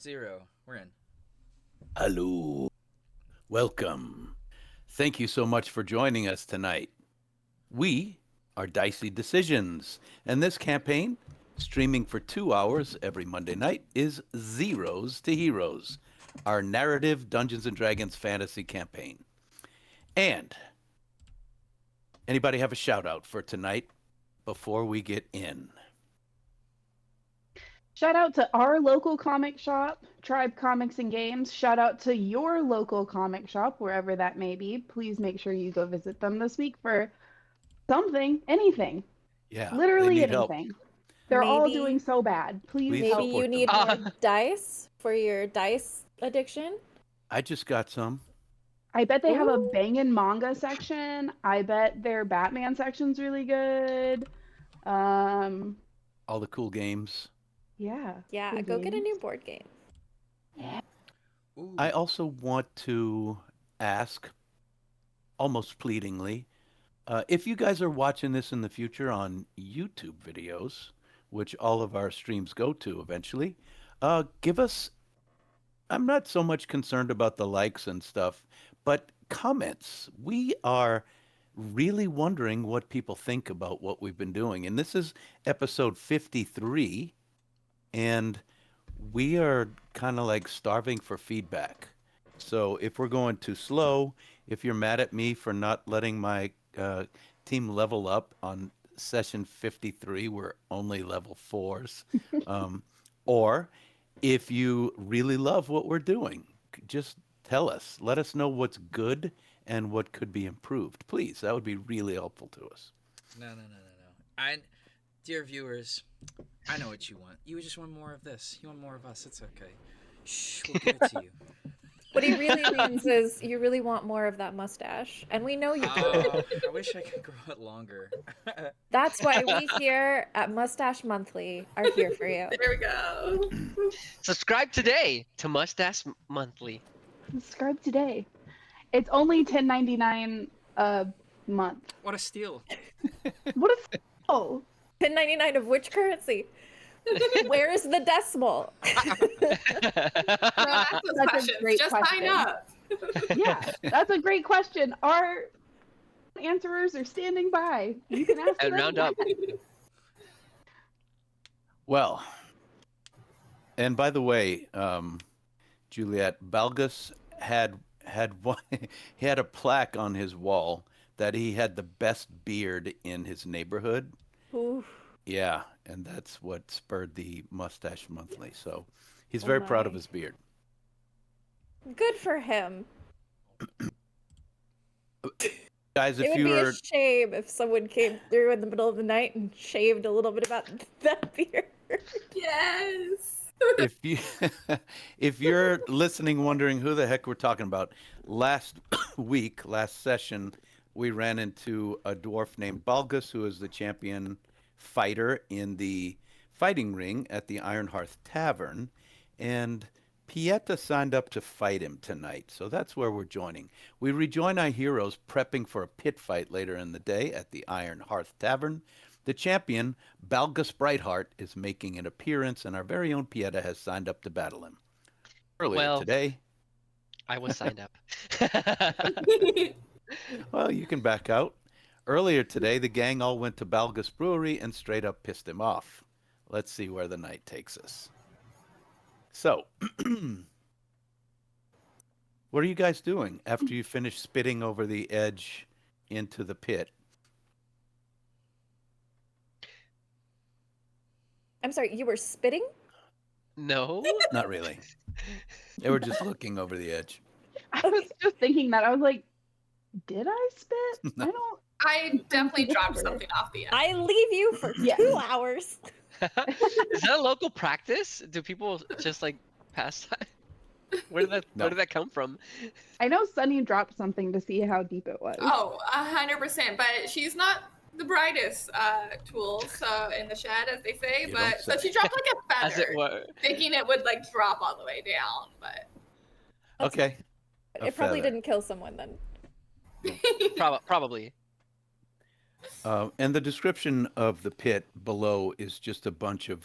Zero. We're in. Hello. Welcome. Thank you so much for joining us tonight. We are Dicey Decisions, and this campaign, streaming for 2 hours every Monday night, is Zeros to Heroes, our narrative Dungeons and Dragons fantasy campaign. And anybody have a shout out for tonight before we get in? Shout out to our local comic shop, Tribe Comics and Games. Shout out to your local comic shop, wherever that may be. Please make sure you go visit them this week for something, anything, Yeah, they literally need help. anything. They're all doing Maybe so bad. Please Please maybe help. you support them. need more dice for your dice addiction. I just got some. I bet they have a Ooh. bangin' manga section. I bet their Batman section's really good. Um, All the cool games. yeah. Yeah, cool go get a games. new board game. Ooh. I also want to ask, almost pleadingly, if you guys are watching this in the future on YouTube videos, which all of our streams go to eventually, give us. I'm not so much concerned about the likes and stuff, but comments. We are really wondering what people think about what we've been doing. And this is episode 53, and we are kind of like starving for feedback. So if we're going too slow, if you're mad at me for not letting my team level up on session 53, we're only level fours, or if you really love what we're doing, just tell us. Let us know what's good and what could be improved. Please, that would be really helpful to us. No. Dear viewers, I know what you want. You just want more of this. You want more of us. It's okay. Shh, we'll give it to you. What he really means is you really want more of that mustache, and we know you do. I wish I could grow it longer. That's why we here at Mustache Monthly are here for you. There we go. Subscribe today to Mustache Monthly. Subscribe today. It's only $10.99 a month. What a steal. What a oh. 10.99 of which currency? Where's the decimal? Ask those That's a questions. great Just question. sign up. Yeah, that's a great question. Our answerers are standing by. You can ask And them. round up. Well, and by the way, Juliet, Balgus had one, he had a plaque on his wall that he had the best beard in his neighborhood. Ooh. Yeah, and that's what spurred the Mustache Monthly. So he's very proud of my. his beard. Good for him. Guys, It if would be you're a shame if someone came through in the middle of the night and shaved a little bit about that beard. Yes. if you if you're listening wondering who the heck we're talking about, last session, we ran into a dwarf named Balgus, who is the champion fighter in the fighting ring at the Iron Hearth Tavern, and Pieta signed up to fight him tonight, so that's where we're joining. We rejoin our heroes prepping for a pit fight later in the day at the Iron Hearth Tavern. The champion, Balgus Brightheart, is making an appearance, and our very own Pieta has signed up to battle him. Earlier today... I was signed up. Well, you can back out. Earlier today, the gang all went to Balgus Brewery and straight up pissed him off. Let's see where the night takes us. So, what are you guys doing after you finish spitting over the edge into the pit? I'm sorry, you were spitting? No? Not really. They were just looking over the edge. I was just thinking that. I was like, did I spit? No. I don't. I definitely dropped something off the end. I leave you for Yeah. 2 hours. Is that a local practice? Do people just like pass that? Where did that come from? I know Sunny dropped something to see how deep it was. Oh, 100%. But she's not the brightest tool, so in the shed, as they say. You But don't so say. she dropped like a As feather, it were. thinking it would like drop all the way down. But Okay. A It probably feather. didn't kill someone then. Probably. And the description of the pit below is just a bunch of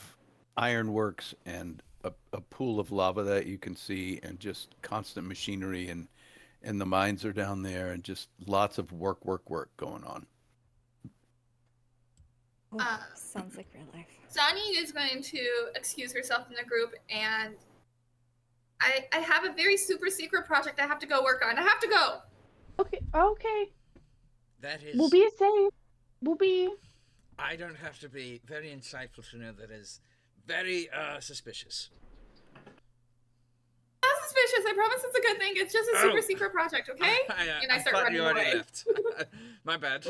ironworks and a pool of lava that you can see, and just constant machinery, and the mines are down there, and just lots of work going on. Oh, sounds like real life. Zani is going to excuse herself from the group, and I have a very super secret project I have to go work on. I have to go. Okay. That is. We'll be safe. We'll be. I don't have to be very insightful to know that is very suspicious. Not suspicious. I promise it's a good thing. It's just a super secret project, okay? And I start thought running you already away. left. My bad.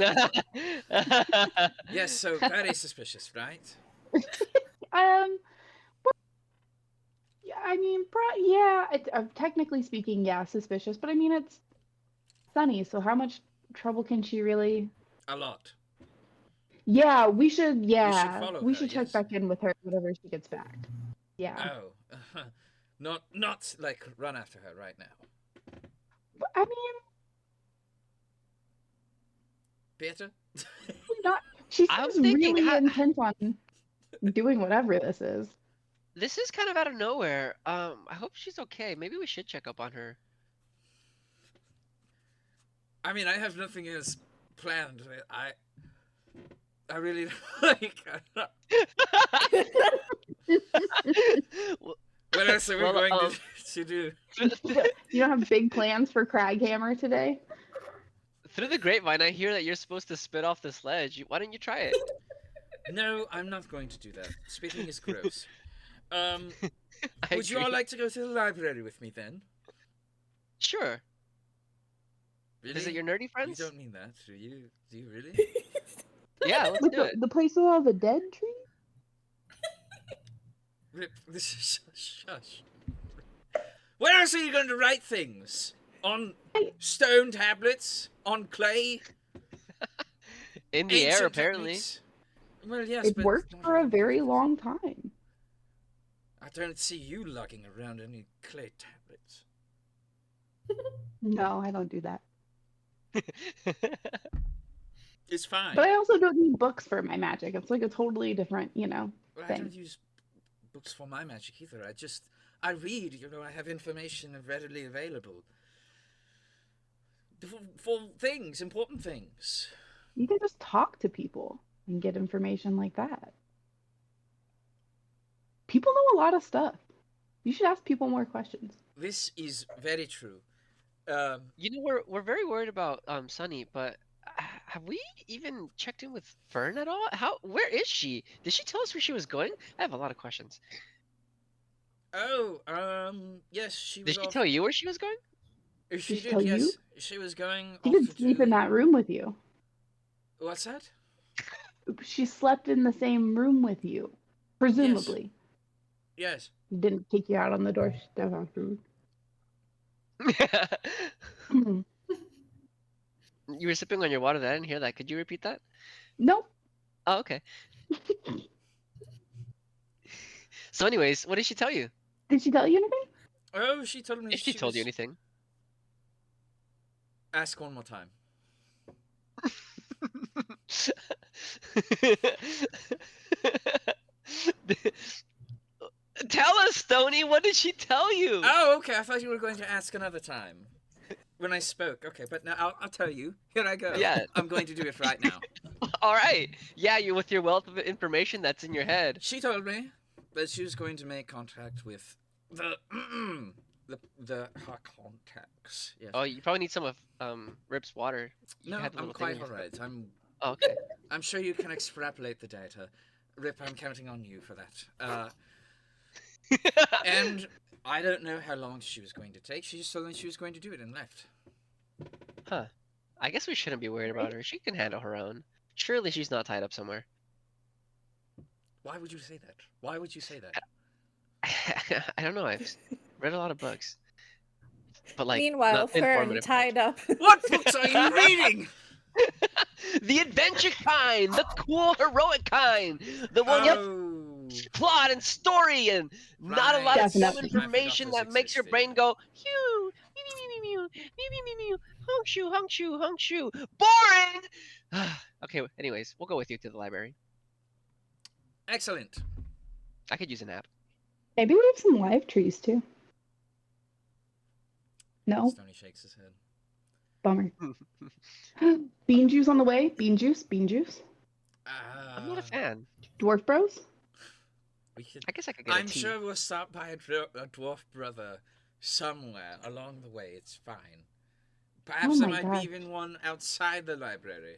Yes, so very suspicious, right? I mean, yeah. Technically speaking, yeah, suspicious. But I mean, it's Sunny. So how much trouble can she really? A lot. Yeah, we should. Yeah, follow we her, should check yes. back in with her whenever she gets back. Yeah. Oh, not like run after her right now. But, I mean, Peter? not. She I'm seems thinking, really how- intent on doing whatever this is. This is kind of out of nowhere. I hope she's okay. Maybe we should check up on her. I mean, I have nothing else planned. I really like. What else are we Well, going to do? You don't have big plans for Craghammer today? Through the grapevine, I hear that you're supposed to spit off the sledge. Why don't you try it? No, I'm not going to do that. Spitting is gross. I Would you all agree. like to go to the library with me then? Sure. Really? Is it your nerdy friends? You don't mean that, do you? Do you really? Yeah, let's With do it. the place with all the dead trees? Rip, this is shush. Where else are you going to write things? On stone tablets? On clay? In the air, Ancient apparently. techniques? Well, yes, It but worked not for a really. very long time. I don't see you lugging around any clay tablets. No, I don't do that. It's fine. But I also don't need books for my magic. It's like a totally different, Well, I thing. don't use books for my magic either. I read, I have information readily available. For things, important things. You can just talk to people and get information like that. People know a lot of stuff. You should ask people more questions. This is very true. You know, we're very worried about Sunny, but have we even checked in with Fern at all? Where is she? Did she tell us where she was going? I have a lot of questions. Yes, she was Did she off. tell you where she was going? She she did, tell yes. you? She was going She off could to sleep do... in that room with you. What's that? She slept in the same room with you, presumably. Yes. Didn't kick you out on the doorstep afterwards. You were sipping on your water. I didn't hear that. Could you repeat that? Nope. Oh, okay. So, anyways, what did she tell you? Did she tell you anything? Oh, she told me If she told you was- anything. Ask one more time. Tell us, Stony. What did she tell you? Oh, okay. I thought you were going to ask another time. When I spoke. Okay, but now I'll tell you. Here I go. Yeah. I'm going to do it right now. All right. Yeah, you with your wealth of information that's in your head. She told me that she was going to make contact with the her contacts. Yes. Oh, you probably need some of Rip's water. You No, had the I'm little thing quite in your alright. Oh, okay. I'm sure you can extrapolate the data. Rip, I'm counting on you for that. And I don't know how long she was going to take. She just told me she was going to do it and left. Huh. I guess we shouldn't be worried about her. She can handle her own. Surely she's not tied up somewhere. Why would you say that? Why would you say that? I don't know. I've read a lot of books. But like, Meanwhile, not Fern informative tied up. What books are you reading? The adventure kind, the cool heroic kind, the one with plot and story and not a lot of Definitely. dumb information I forgot that those makes your existed. brain go, "Phew, mew, mew, mew, mew, mew, mew, mew, mew, hunk shoo, hunk shoo, hunk shoo." Boring! Okay, anyways, we'll go with you to the library. Excellent. I could use a nap. Maybe we have some live trees too. No, Stony shakes his head. bummer. Bean juice on the way. Bean juice. Bean juice. I'm not a fan. Dwarf Bros. We could. I guess I could get a I'm tea. sure we'll stop by a dwarf brother somewhere along the way. It's fine. Perhaps there my might God. be even one outside the library.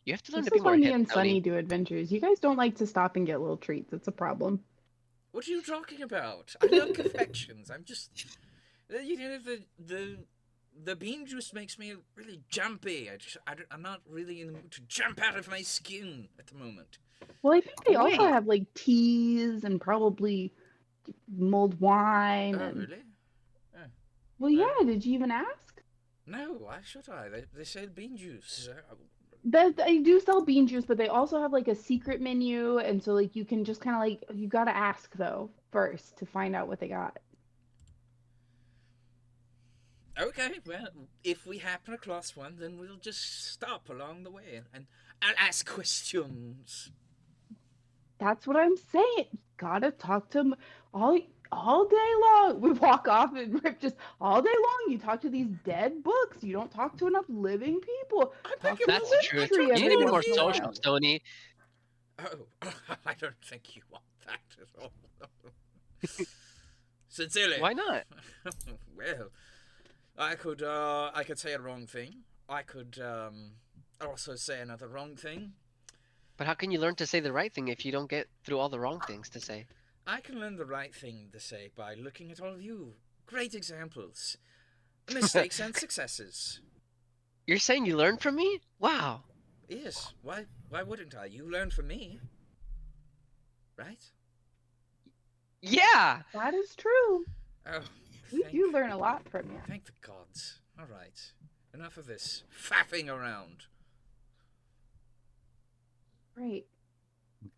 You have to learn This to be is why more me hip, and Tony. Sunny do adventures. You guys don't like to stop and get little treats. It's a problem. What are you talking about? I love confections. I'm just, you know, the bean juice makes me really jumpy. I'm not really in the mood to jump out of my skin at the moment. Well, I think they also Wait. have like teas and probably mulled wine. Oh, and... really? Well, yeah. Did you even ask? No, why should I? They said bean juice. They do sell bean juice, but they also have like a secret menu, and so like you can just kind of like you gotta ask though first to find out what they got. Okay, well, if we happen across one, then we'll just stop along the way and I'll ask questions. That's what I'm saying. You gotta talk to them all day long. We walk off and Rip just all day long. You talk to these dead books. You don't talk to enough living people. Talk to That's the true. tree You need to every be more once in a social, while. Tony. Oh, I don't think you want that at all. Sincerely. Why not? Well, I could say a wrong thing. I could also say another wrong thing. But how can you learn to say the right thing if you don't get through all the wrong things to say? I can learn the right thing to say by looking at all of you. Great examples. Mistakes and successes. You're saying you learned from me? Wow. Yes, why wouldn't I? You learned from me. Right? Yeah. That is true. Oh, We do learn a lot from you. Thank the gods. Alright. Enough of this faffing around. Right.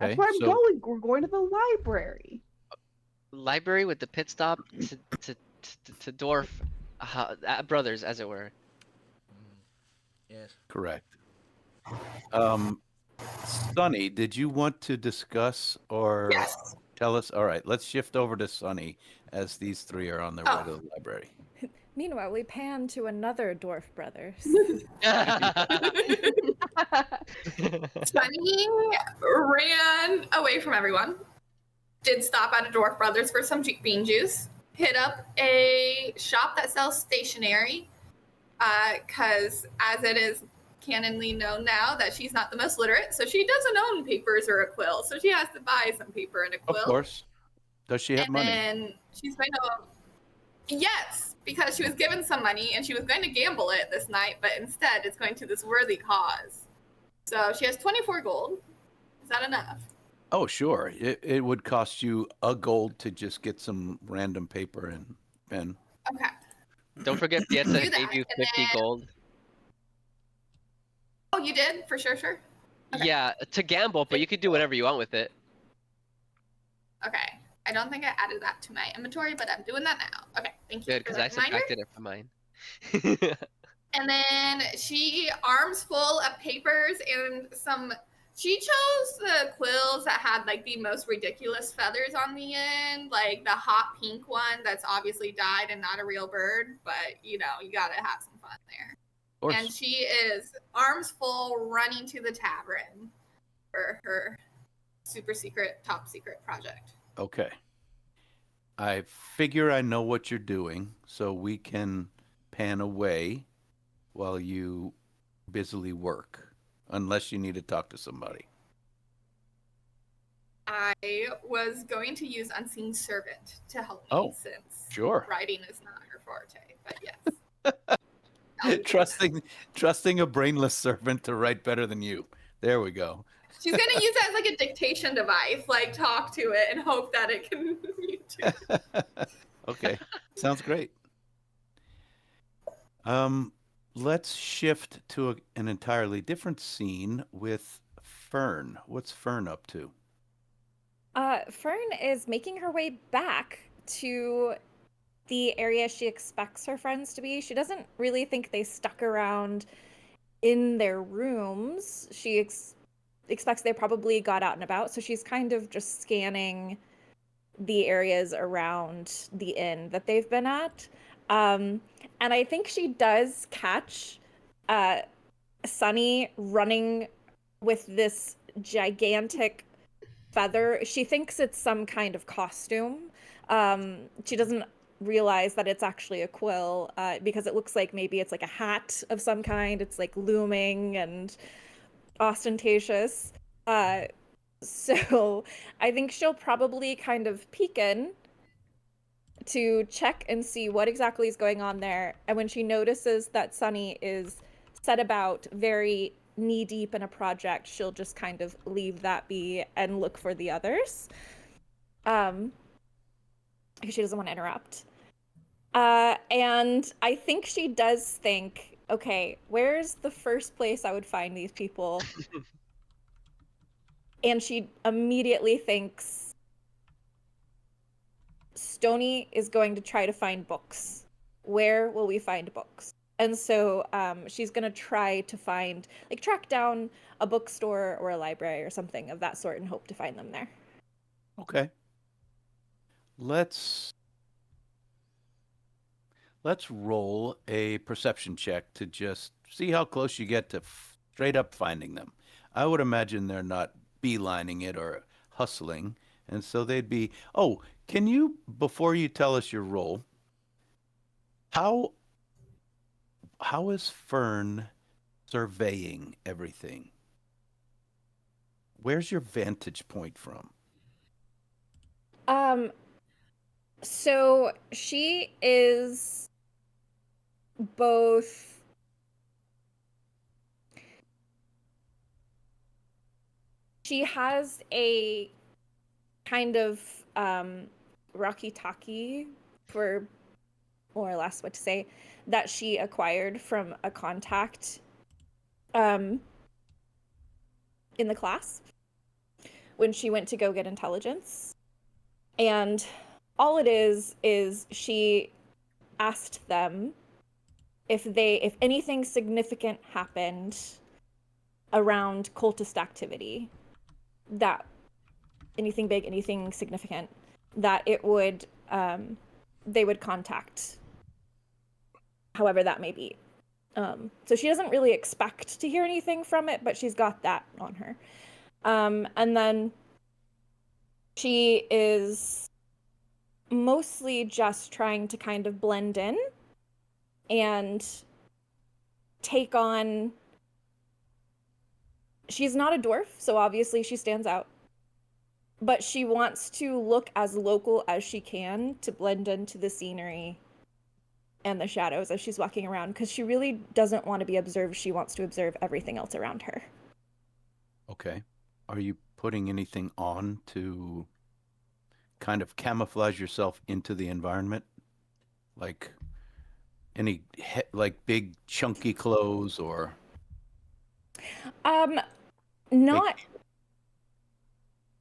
Okay, That's where I'm so going. We're going to the library. Library with the pit stop to Dwarf Brothers, as it were. Yes. correct. Sunny, did you want to discuss or Yes. tell us? All right, let's shift over to Sunny as these three are on their way to the library. Meanwhile, we pan to another dwarf brothers. Sunny ran away from everyone. Did stop at a Dwarf Brothers for some bean juice. Hit up a shop that sells stationery. Because as it is canonly known now that she's not the most literate, so she doesn't own papers or a quill. So she has to buy some paper and a quill. Of course. Does she have And money? then she's going to. Yes, because she was given some money and she was going to gamble it this night, but instead it's going to this worthy cause. So she has 24 gold. Is that enough? Oh, sure. It would cost you a gold to just get some random paper and pen. Okay. Don't forget Pieta Do gave that, you and 50 then- gold. Oh, you did? For sure, sure. Okay. Yeah, to gamble, but you could do whatever you want with it. Okay. I don't think I added that to my inventory, but I'm doing that now. Okay, thank you Good, for because that I reminder. subtracted it from mine. And then she arms full of papers and some. She chose the quills that had like the most ridiculous feathers on the end, like the hot pink one that's obviously dyed and not a real bird, but you know, you gotta have some fun there. Of course. And she is arms full running to the tavern for her super secret, top secret project. Okay. I figure I know what you're doing, so we can pan away while you busily work, unless you need to talk to somebody. I was going to use Unseen Servant to help me Oh, since Sure. writing is not her forte, but yes. Trusting a brainless servant to write better than you. There we go. She's gonna use that as like a dictation device, like talk to it and hope that it can mute it. Okay. Sounds great. Let's shift to an entirely different scene with Fern. What's Fern up to? Fern is making her way back to the area she expects her friends to be. She doesn't really think they stuck around in their rooms. She expects they probably got out and about, so she's kind of just scanning the areas around the inn that they've been at. And I think she does catch Sunny running with this gigantic feather. She thinks it's some kind of costume. She doesn't realize that it's actually a quill because it looks like maybe it's like a hat of some kind. It's like looming and ostentatious. So I think she'll probably kind of peek in to check and see what exactly is going on there. And when she notices that Sunny is set about very knee deep in a project, she'll just kind of leave that be and look for the others. Because she doesn't want to interrupt. And I think she does think, okay, where's the first place I would find these people? And she immediately thinks Stony is going to try to find books. Where will we find books? And so she's going to try to find, like, track down a bookstore or a library or something of that sort and hope to find them there. Okay. Let's roll a perception check to just see how close you get to straight up finding them. I would imagine they're not beelining it or hustling, and so they'd be. Oh, can you, before you tell us your roll, how is Fern surveying everything? Where's your vantage point from? So she is both she has a kind of walkie-talkie, for more or less what to say, that she acquired from a contact in the class when she went to go get intelligence. And all it is she asked them if anything significant happened around cultist activity, that anything big, anything significant, that it would they would contact, however that may be. So she doesn't really expect to hear anything from it, but she's got that on her. And then she is mostly just trying to kind of blend in and take on. She's not a dwarf, so obviously she stands out, but she wants to look as local as she can to blend into the scenery and the shadows as she's walking around, because she really doesn't want to be observed. She wants to observe everything else around her. Okay. Are you putting anything on to kind of camouflage yourself into the environment? Like any like big chunky clothes or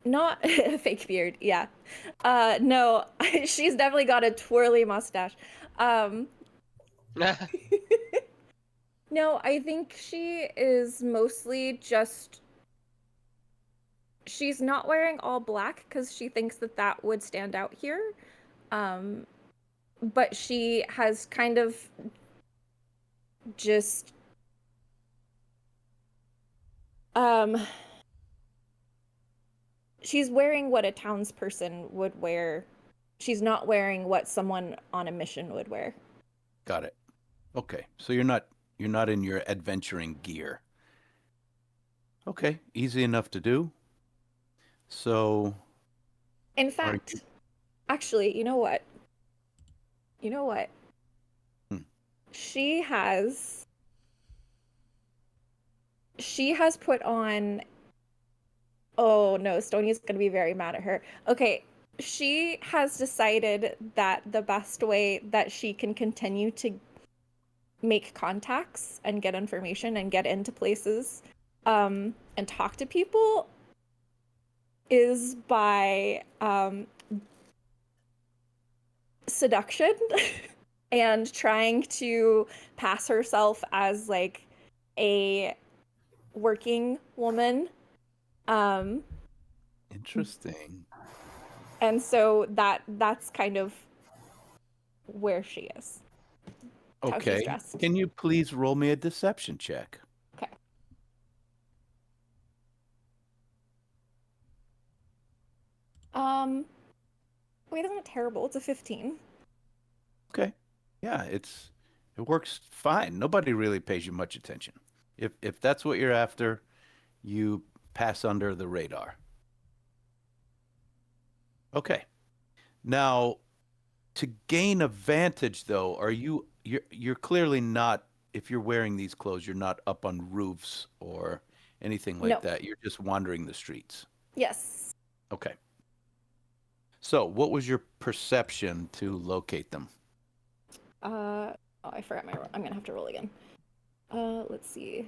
not a fake beard, yeah. No, she's definitely got a twirly mustache. No, I think she is mostly just, she's not wearing all black because she thinks that would stand out here. But she has kind of just she's wearing what a townsperson would wear. She's not wearing what someone on a mission would wear. Got it. Okay. So you're not in your adventuring gear. Okay, easy enough to do. So in fact, actually, you know what? She has put on, oh no, Stony's gonna be very mad at her. Okay, she has decided that the best way that she can continue to make contacts and get information and get into places and talk to people is by seduction and trying to pass herself as like a working woman. Interesting. And so that's kind of where she is. How she's Okay. dressed. Can you please roll me a deception check? Okay. Wait, that's not terrible. It's a 15. Okay. Yeah, it works fine. Nobody really pays you much attention. If that's what you're after, you pass under the radar. Okay. Now, to gain a vantage, though, you're clearly not, if you're wearing these clothes, you're not up on roofs or anything like No. that. You're just wandering the streets. Yes. Okay. So, what was your perception to locate them? Oh, I forgot my roll. I'm gonna have to roll again. Let's see.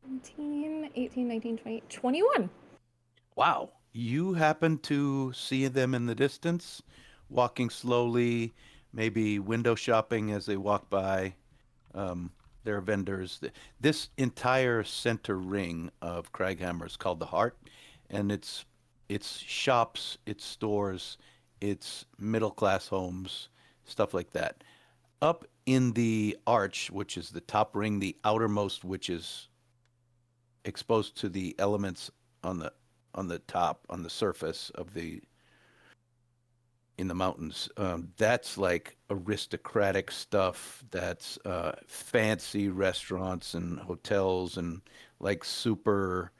17, 18, 19, 20, 21. Wow. You happen to see them in the distance, walking slowly, maybe window shopping as they walk by. There are vendors. This entire center ring of Craghammer is called the Heart, and it's shops, it's stores, it's middle class homes, stuff like that. Up in the arch, which is the top ring, the outermost, which is exposed to the elements on the top, on the surface of the in the mountains. That's like aristocratic stuff. That's fancy restaurants and hotels and like super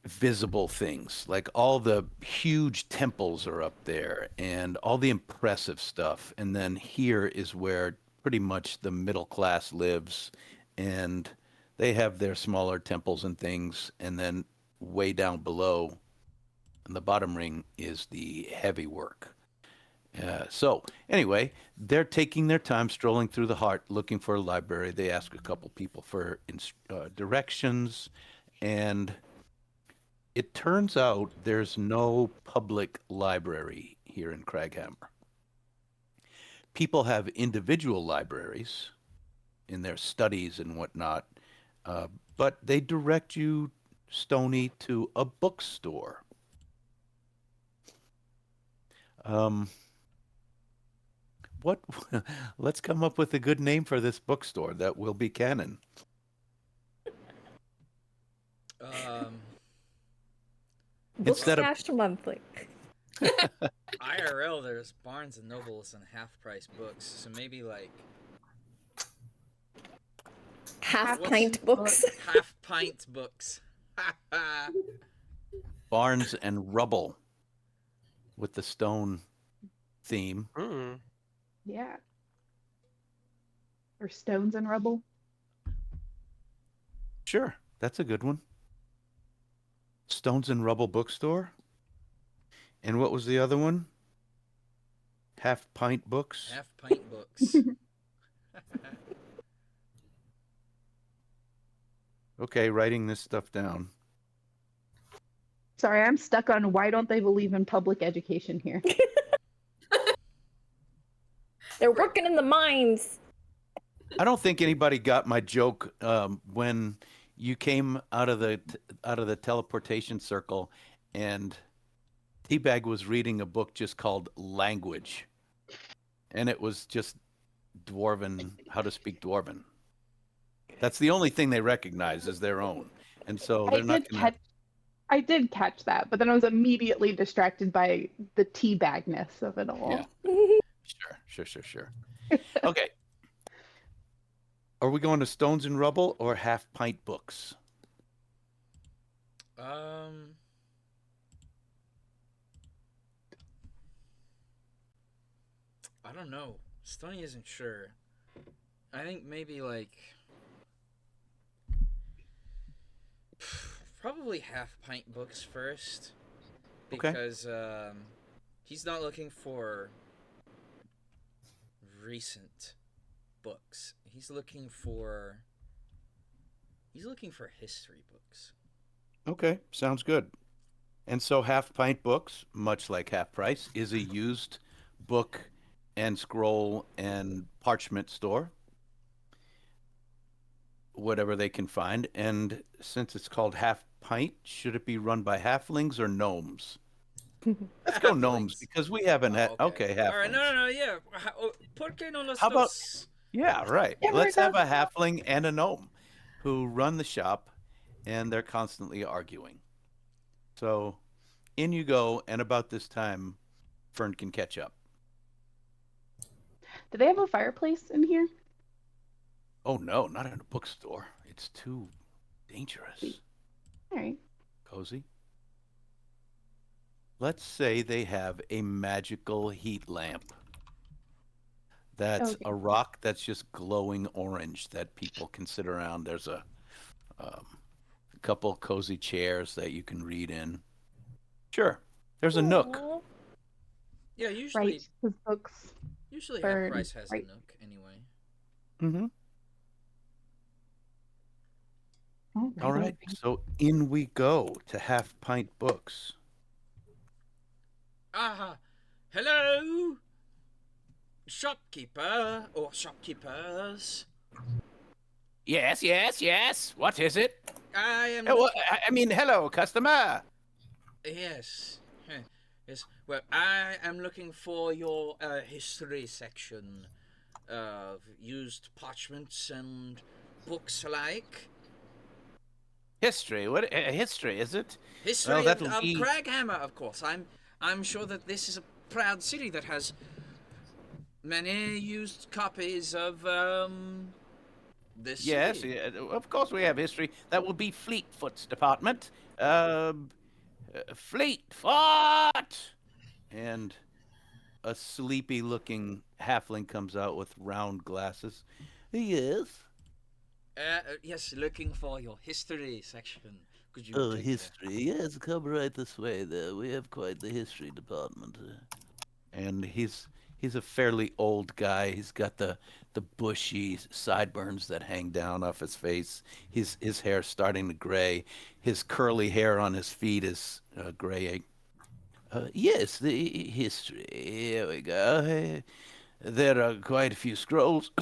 visible things. Like all the huge temples are up there and all the impressive stuff. And then here is where pretty much the middle class lives, and they have their smaller temples and things. And then way down below in the bottom ring is the heavy work. So anyway, they're taking their time strolling through the heart, looking for a library. They ask a couple people for directions, and it turns out there's no public library here in Craghammer. People have individual libraries in their studies and whatnot, but they direct you, Stony, to a bookstore. What? Let's come up with a good name for this bookstore that will be canon. Instead of Bookstash monthly. IRL, there's Barnes and Nobles and half-price books, so maybe like Half What's- pint books. half-pint books. Barnes and Rubble with the stone theme. Hmm. Yeah. Or stones and rubble. Sure, that's a good one. Stones and Rubble Bookstore. And what was the other one? Half Pint Books. Half-pint books. Okay, writing this stuff down. Sorry, I'm stuck on why don't they believe in public education here? They're working in the mines. I don't think anybody got my joke when you came out of the teleportation circle, and Teabag was reading a book just called Language, and it was just Dwarven, how to speak Dwarven. That's the only thing they recognize as their own, and so they're not going to. I did catch that, but then I was immediately distracted by the teabagness of it all. Yeah. Sure. Okay. Are we going to Stones and Rubble or Half Pint Books? I don't know. Stony isn't sure. I think maybe like probably half-pint books first, Okay. because he's not looking for recent books. He's looking for history books. Okay, sounds good. And so Half Pint Books, much like Half Price, is a used book and scroll and parchment store. whatever they can find. And since it's called Half Pint, should it be run by halflings or gnomes? Let's go gnomes Halflings. because we haven't had. Oh, Okay, All right, halflings. no, yeah. ¿Por qué no los How about? dos? Yeah, right. Yeah, Let's we're have a halfling and a gnome who run the shop, and they're constantly arguing. So in you go, and about this time, Fern can catch up. Do they have a fireplace in here? Oh no, not in a bookstore. It's too dangerous. All right. Cozy. Let's say they have a magical heat lamp. That's Okay. a rock that's just glowing orange that people can sit around. There's a couple cozy chairs that you can read in. Sure. There's a nook. Aw. Yeah, usually Right. His books. usually Bird, Half Price has right. a nook anyway. Mm-hmm. All right. Alrighty. So in we go to Half Pint Books. Ah, hello, shopkeeper or shopkeepers. Yes, yes, yes. What is it? I am. I mean, hello, customer. Yes. Yes. Well, I am looking for your history section of used parchments and books alike. History. What history is it? History Well, of that'll be- Craghammer, of course. I'm sure that this is a proud city that has many used copies of this Yes, city. of course we have history. That will be Fleetfoot's department. Fleetfoot! And a sleepy-looking halfling comes out with round glasses. Yes. Yes, looking for your history section. Could you Oh, take history. Yes, come right this way there. We have quite the history department. And he's a fairly old guy. He's got the bushy sideburns that hang down off his face. His hair's starting to gray. His curly hair on his feet is graying. Yes, the history. Here we go. There are quite a few scrolls.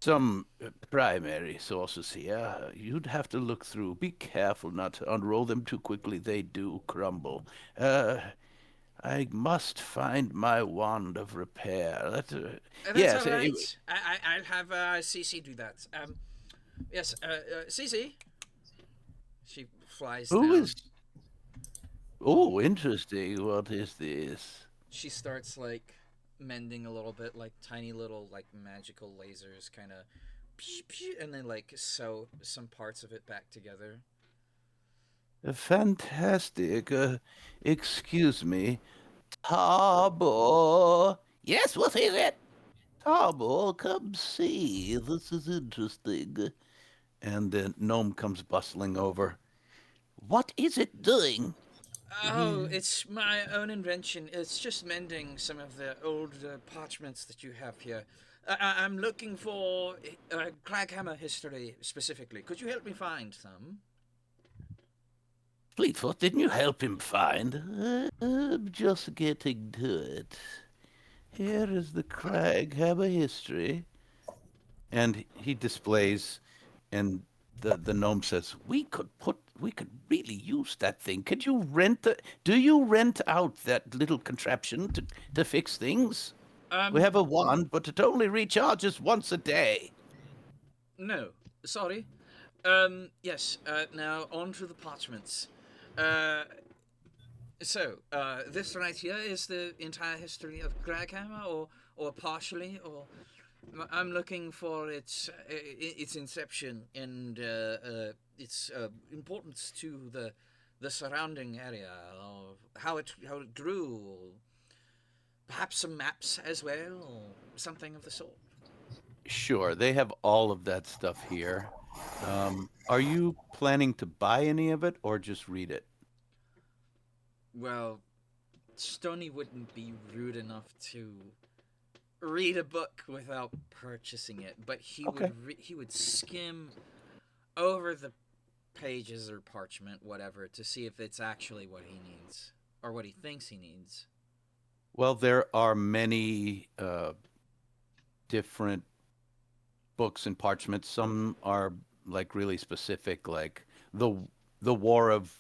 Some primary sources here. You'd have to look through. Be careful not to unroll them too quickly. They do crumble. I must find my wand of repair. That's Yes. all right. I'll have Cece do that. Yes, Cece. She flies Who down. is? Oh, interesting. What is this? She starts like mending a little bit, like tiny little like magical lasers, kind of, and then like sew some parts of it back together. Fantastic. Excuse me. Tarbor. Yes, what is it? Tarbor, come see. This is interesting. And the gnome comes bustling over. What is it doing? Oh, it's my own invention. It's just mending some of the old parchments that you have here. I'm looking for Craghammer history specifically. Could you help me find some? Fleetfoot, didn't you help him find? I'm just getting to it. Here is the Craghammer history. And he displays, and the gnome says, we could really use that thing. Could you do you rent out that little contraption to fix things? We have a wand, but it only recharges once a day. No, sorry. Yes, now on to the parchments. So, this right here is the entire history of Craghammer, or partially, or I'm looking for its inception and its importance to the surrounding area, or how it grew, or perhaps some maps as well, or something of the sort. Sure, they have all of that stuff here. Are you planning to buy any of it or just read it? Well, Stony wouldn't be rude enough to read a book without purchasing it, but he Okay. he would skim over the pages or parchment, whatever, to see if it's actually what he needs or what he thinks he needs. Well, there are many different books and parchments. Some are like really specific, like the War of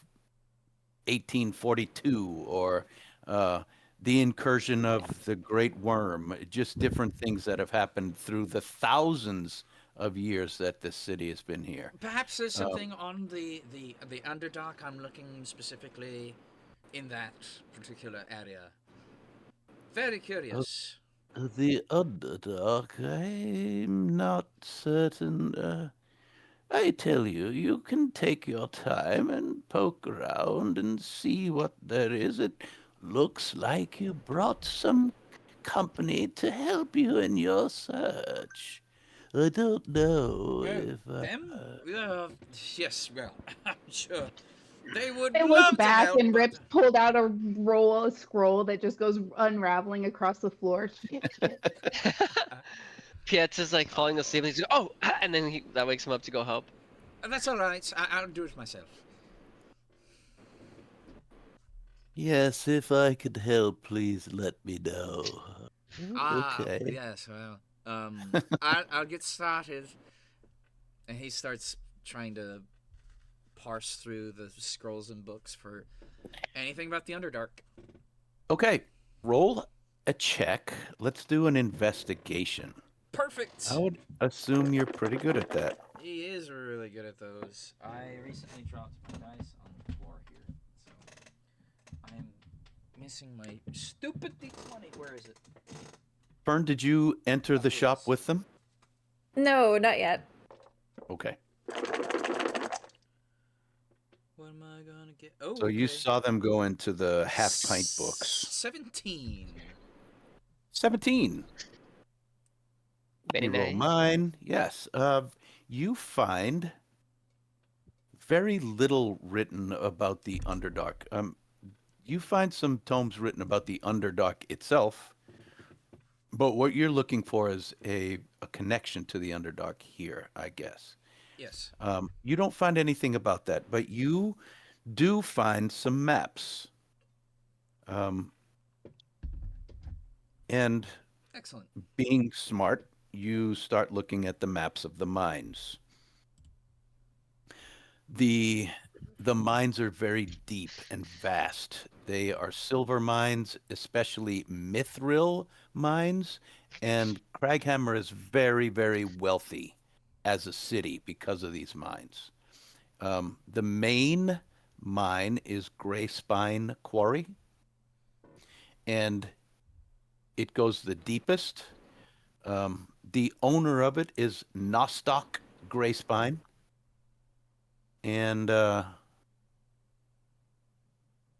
1842 or the incursion of the Great Worm. Just different things that have happened through the thousands of years that this city has been here. Perhaps there's something on the Underdark. I'm looking specifically in that particular area. Very curious. The Underdark, I'm not certain. I tell you, you can take your time and poke around and see what there is. It looks like you brought some company to help you in your search. I don't know if... Them? Yes, well, I'm sure they would I love look to back help, and but- Rips pulled out a scroll that just goes unraveling across the floor. Pietz is like falling asleep and he's like, oh, and then that wakes him up to go help. That's all right. I'll do it myself. Yes, if I could help, please let me know. Okay. Yes. Well, I'll get started. And he starts trying to parse through the scrolls and books for anything about the Underdark. Okay, roll a check. Let's do an investigation. Perfect. I would assume you're pretty good at that. He is really good at those. I recently dropped my dice on the floor here, so I'm missing my stupid D20. Where is it? Fern, did you enter the shop Yes. with them? No, not yet. Okay. What am I gonna get? Oh, So you okay. saw them go into the half pint books. 17. 17. Very You roll nice. mine. Yes. You find very little written about the Underdark. You find some tomes written about the Underdark itself, but what you're looking for is a connection to the Underdark here, I guess. Yes. You don't find anything about that, but you do find some maps. And Excellent. being smart, you start looking at the maps of the mines. The mines are very deep and vast. They are silver mines, especially mithril mines, and Craghammer is very, very wealthy as a city because of these mines. The main mine is Grey Spine Quarry, and it goes the deepest. The owner of it is Nostock Grey Spine, and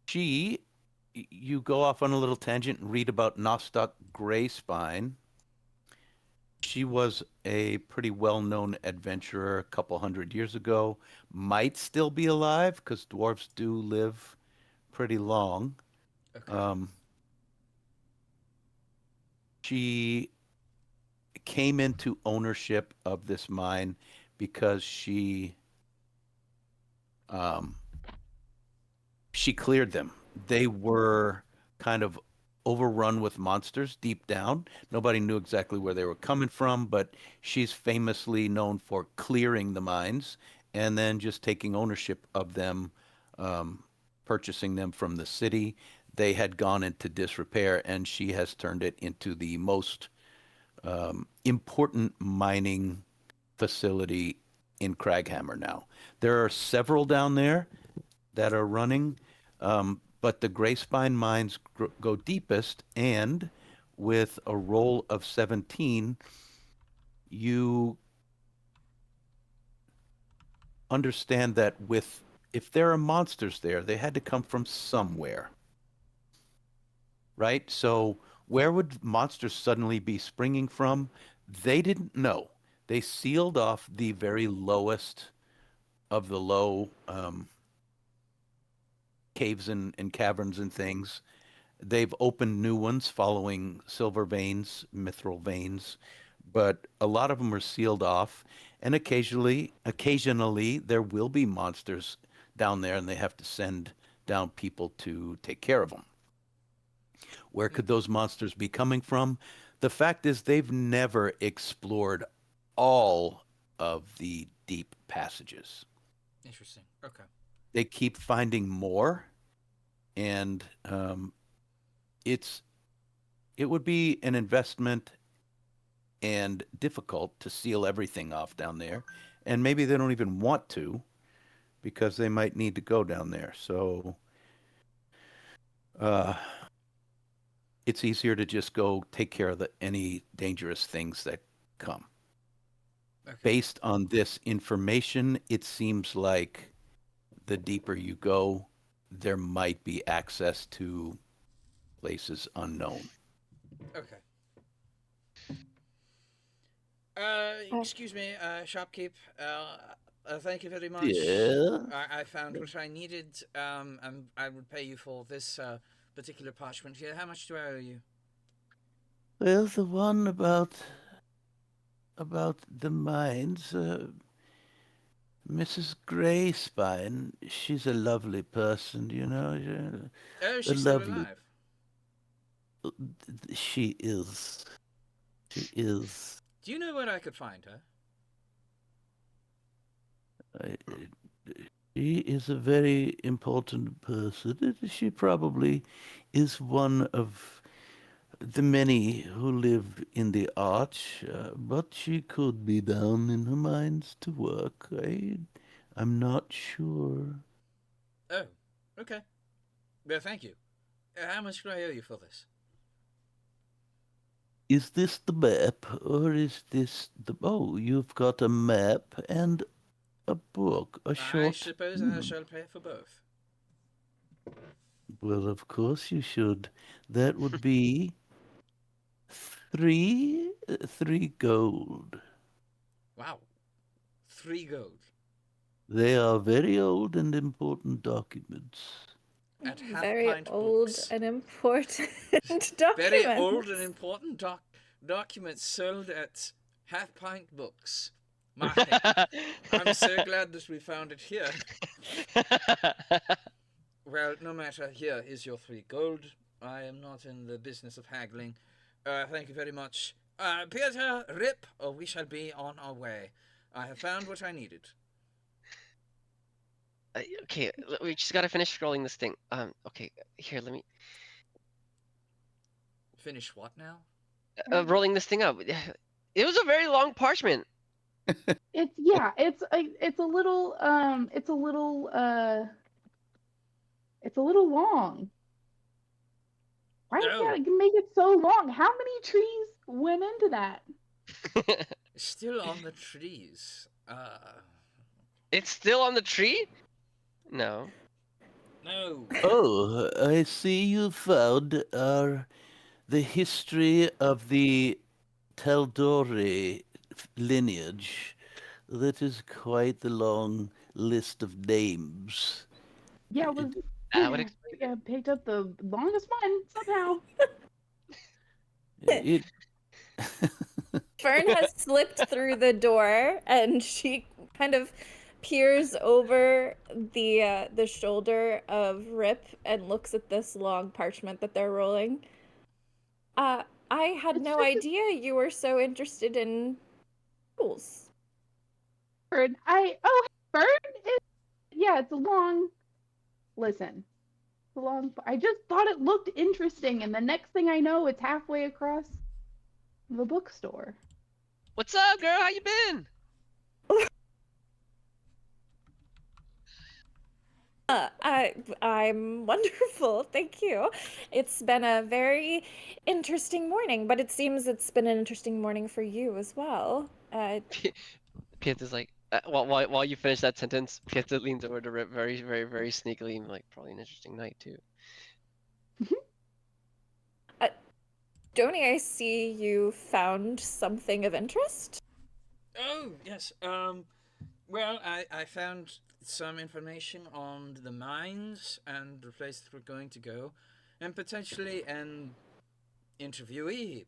you go off on a little tangent and read about Nostock Grey Spine. She was a pretty well-known adventurer a couple hundred years ago. Might still be alive because dwarves do live pretty long. Okay. She came into ownership of this mine because she cleared them. They were kind of overrun with monsters deep down. Nobody knew exactly where they were coming from, but she's famously known for clearing the mines and then just taking ownership of them, purchasing them from the city. They had gone into disrepair, and she has turned it into the most important mining facility in Craghammer now. There are several down there that are running, but the Grey Spine mines go deepest, and with a roll of 17, you understand that if there are monsters there, they had to come from somewhere, right? So where would monsters suddenly be springing from? They didn't know. They sealed off the very lowest of the low caves and caverns and things. They've opened new ones following silver veins, mithril veins, but a lot of them are sealed off. And occasionally there will be monsters down there, and they have to send down people to take care of them. Where could those monsters be coming from? The fact is they've never explored all of the deep passages. Interesting. Okay. They keep finding more, and it would be an investment and difficult to seal everything off down there, and maybe they don't even want to because they might need to go down there. So it's easier to just go take care of any dangerous things that come. Okay. Based on this information, it seems like the deeper you go, there might be access to places unknown. Okay. Excuse me, shopkeep. Thank you very much. Yeah. I found what I needed. And I would pay you for this particular parchment here. How much do I owe you? Well, the one about the mines, Mrs. Grayspine, she's a lovely person, you know. Oh, A she's still lovely. alive. She is. She is. Do you know where I could find her? She is a very important person. She probably is one of the many who live in the arch, but she could be down in the mines to work. I'm not sure. Oh, okay. Well, thank you. How much do I owe you for this? Is this the map, or is this the... Oh, you've got a map and a book, a short... I suppose I shall pay for both. Well, of course you should. That would be three gold. Wow. 3 gold. They are very old and important documents. At half Very pint old books. and important documents. Very old and important documents sold at half pint books. My, I'm so glad that we found it here. Well, no matter, here is your 3 gold. I am not in the business of haggling. Thank you very much. Peter, Rip, or we shall be on our way. I have found what I needed. Okay, we just gotta finish scrolling this thing. Okay, here, let me Finish what now? rolling this thing up. It was a very long parchment. It's a little long. Why you No. gotta make it so long? How many trees went into that? Still on the trees. It's still on the tree? No. No. Oh, I see you found the history of the Taldori lineage. That is quite the long list of names. Yeah, it was. That would explain Yeah, picked up the longest one somehow. It Fern has slipped through the door and she kind of peers over the shoulder of Rip and looks at this long parchment that they're rolling. I had It's no just a- idea you were so interested in rules. Bird. Bird is. Yeah, it's a long. Listen, it's a long. I just thought it looked interesting, and the next thing I know, it's halfway across the bookstore. What's up, girl? How you been? I'm wonderful, thank you. It's been a very interesting morning, but it seems it's been an interesting morning for you as well. Pietro's like, while you finish that sentence, Pietro leans over to Rip very, very, very sneakily and like, probably an interesting night too. Donnie, I see you found something of interest. Oh, yes. Well, I found some information on the mines and the place that we're going to go, and potentially an interviewee,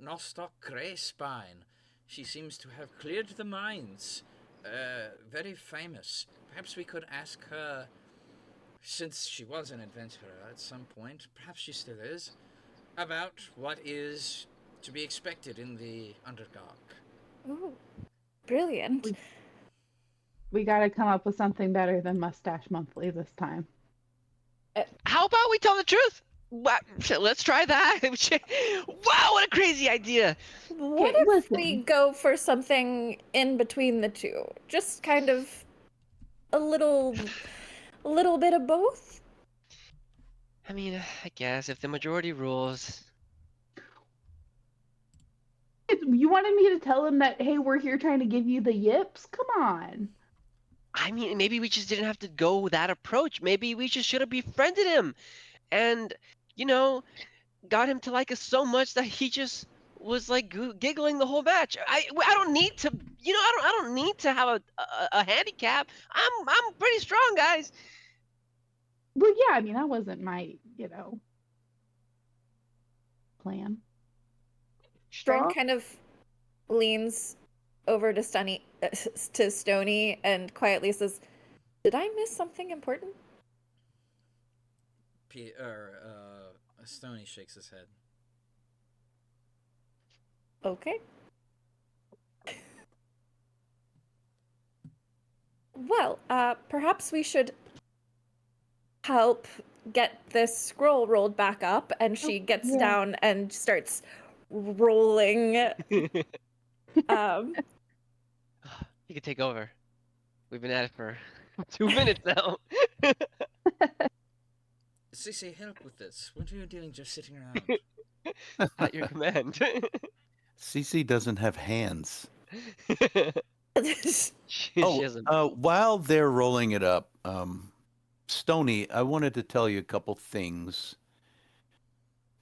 Nostock Grayspine. She seems to have cleared the mines. Very famous. Perhaps we could ask her, since she was an adventurer at some point, perhaps she still is, about what is to be expected in the Underdark. Ooh, brilliant. We gotta come up with something better than Mustache Monthly this time. How about we tell the truth? Let's try that. Wow, what a crazy idea! What Okay, if listen. we go for something in between the two? Just kind of a little bit of both? I mean, I guess if the majority rules. You wanted me to tell him that, hey, we're here trying to give you the yips? Come on. I mean, maybe we just didn't have to go that approach. Maybe we just should have befriended him, and you know, got him to like us so much that he just was like giggling the whole match. I don't need to, I don't need to have a handicap. I'm pretty strong, guys. Well, yeah, I mean, that wasn't my, plan. Fern Strong? kind of leans over to Stony and quietly says, "Did I miss something important?" Stony shakes his head. Okay. Well, perhaps we should help get this scroll rolled back up, and she gets yeah. down and starts rolling. Um, You can take over. We've been at it for 2 minutes now. Dicey, help with this. What are you doing just sitting around? At your command. Cece doesn't have hands. She hasn't. While they're rolling it up, Stony, I wanted to tell you a couple things.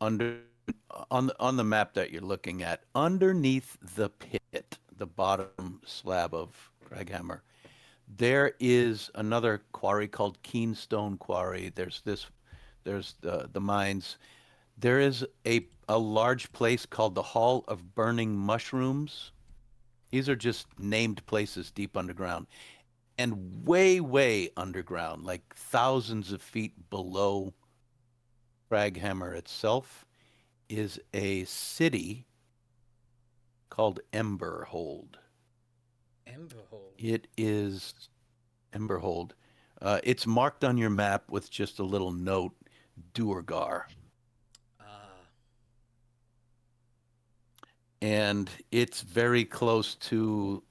On the map that you're looking at, underneath the pit, the bottom slab of Craghammer, there is another quarry called Keenstone Quarry. There's the mines. There is a large place called the Hall of Burning Mushrooms. These are just named places deep underground. And way, way underground, like thousands of feet below Craghammer itself, is a city called Emberhold. Emberhold. It is Emberhold. It's marked on your map with just a little note, Duergar. And it's very close to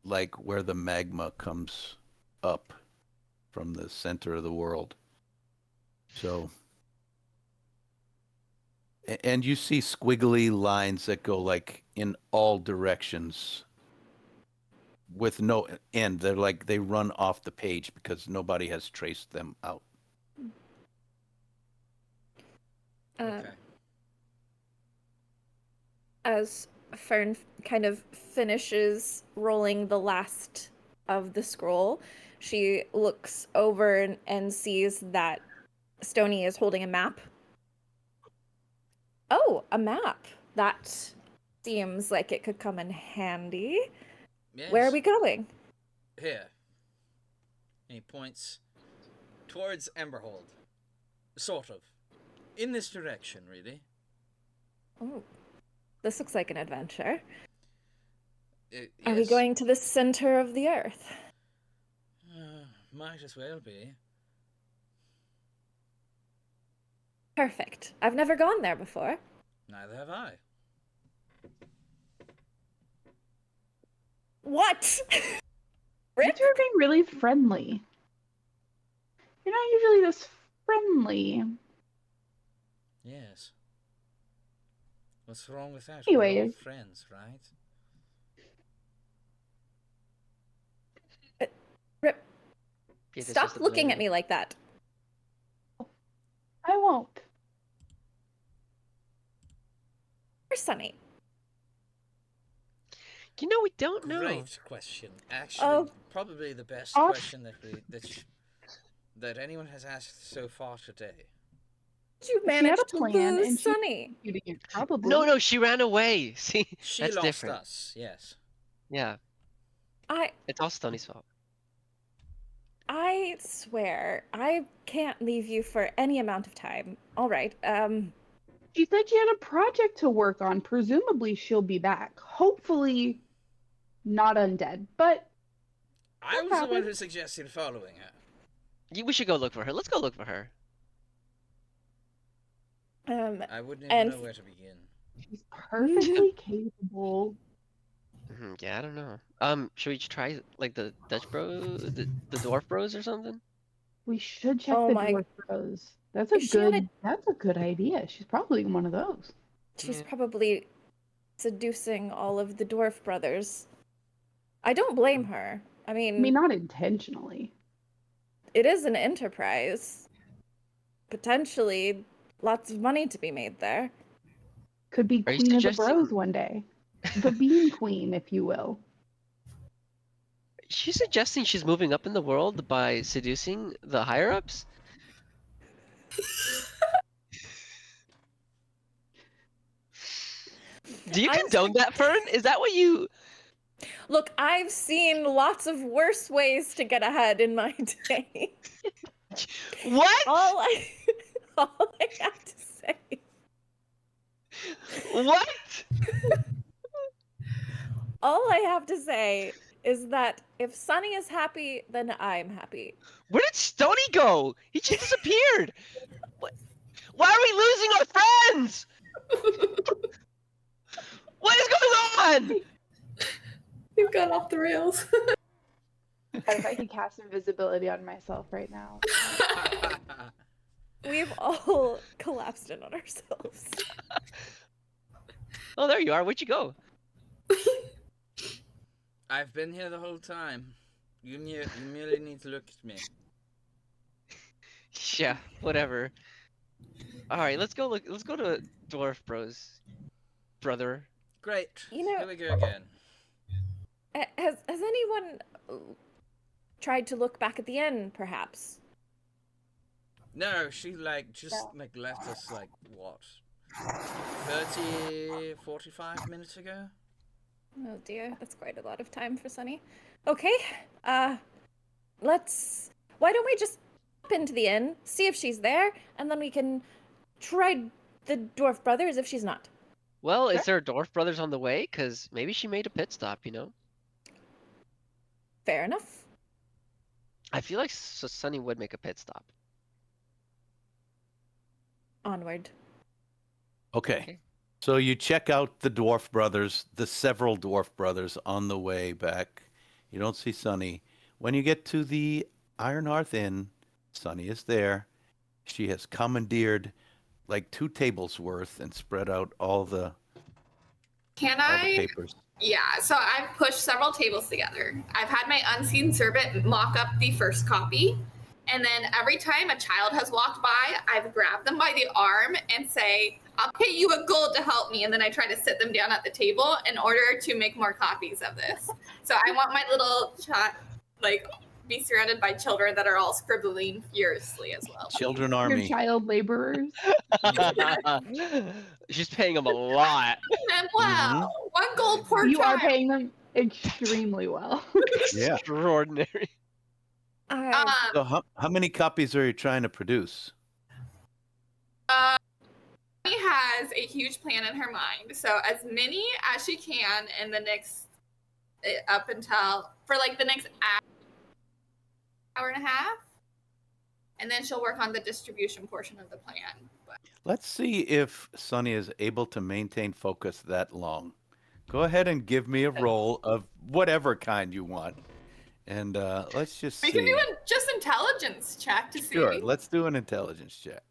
like where the magma comes up from the center of the world. So, and you see squiggly lines that go like in all directions with no end. They're like they run off the page because nobody has traced them out. Okay. As Fern kind of finishes rolling the last of the scroll, she looks over and sees that Stony is holding a map. Oh, a map. That seems like it could come in handy. Yes. Where are we going? Here. And he points towards Emberhold. Sort of. In this direction, really. Oh, this looks like an adventure. Yes. Are we going to the center of the earth? Might as well be. Perfect. I've never gone there before. Neither have I. What? You Rick? two are being really friendly. You're not usually this friendly. Yes. What's wrong with that? Anyway. We're all friends, right? Rip, Yeah, this is stop the looking blame. at me like that. I won't. Where's Sunny? We don't know. Great question. Actually, Oh. probably the best Off. question that anyone has asked so far today. Did you She had manage a to plan, lose and she- Sunny? Probably. No, she ran away. See, She that's lost different. us. Yes. Yeah, it's all Stony's fault. I swear, I can't leave you for any amount of time. All right, She said she had a project to work on. Presumably, she'll be back. Hopefully, not undead. But I was the one who suggested following her. We should go look for her. Let's go look for her. I wouldn't even And- know where to begin. she's perfectly capable. Yeah, I don't know. Should we try like the Dutch bro, the dwarf bros or something? We should check Oh the my- dwarf bros. That's a Is she on good. That's a good idea. She's probably one of those. She's Yeah. probably seducing all of the dwarf brothers. I don't blame her. I I mean, mean, not intentionally. it is an enterprise. Potentially lots of money to be made there. Could be Are you queen of the suggesting- bros one day. The bean queen, if you will. She's suggesting she's moving up in the world by seducing the higher ups. Do you I'm condone that, Fern? Is that what you? Look, I've seen lots of worse ways to get ahead in my day. What? all I have to say. What? All I have to say is that if Sunny is happy, then I'm happy. Where did Stony go? He just disappeared. Why are we losing our friends? What is going on? We've gone off the rails. If I could cast invisibility on myself right now. We've all collapsed in on ourselves. Oh, there you are. Where'd you go? I've been here the whole time. You merely need to look at me. Yeah, whatever. All right, let's go look. Let's go to Dwarf Bros, brother. Great. You know- Here we go again. Has anyone tried to look back at the inn, perhaps? No, she just left us what? 30, 45 minutes ago? Oh dear, that's quite a lot of time for Sunny. Okay, why don't we just hop into the inn, see if she's there, and then we can try the Dwarf Brothers if she's not. Well, is there Dwarf Brothers on the way? Cause maybe she made a pit stop. You know. Fair enough. I feel like Sunny would make a pit stop. Onward. Okay. Okay. So you check out the dwarf brothers, the several dwarf brothers on the way back. You don't see Sunny. When you get to the Iron Hearth Inn, Sunny is there. She has commandeered like 2 tables worth and spread out all the Can all the I? papers. Yeah, so I've pushed several tables together. I've had my unseen servant mock up the first copy. And then every time a child has walked by, I've grabbed them by the arm and say, I'll pay you a gold to help me. And then I try to sit them down at the table in order to make more copies of this. So I want my little be surrounded by children that are all scribbling furiously as well. Children Your Army. child laborers. She's paying him a lot. And wow, 1 gold per You are child. paying them extremely well. Yeah. Extraordinary. So how many copies are you trying to produce? She has a huge plan in her mind. So as many as she can in the next up until for the next hour and a half. And then she'll work on the distribution portion of the plan. But Let's see if Sunny is able to maintain focus that long. Go ahead and give me a roll of whatever kind you want. And let's just see. we can do just intelligence check to see. Sure, let's do an intelligence check.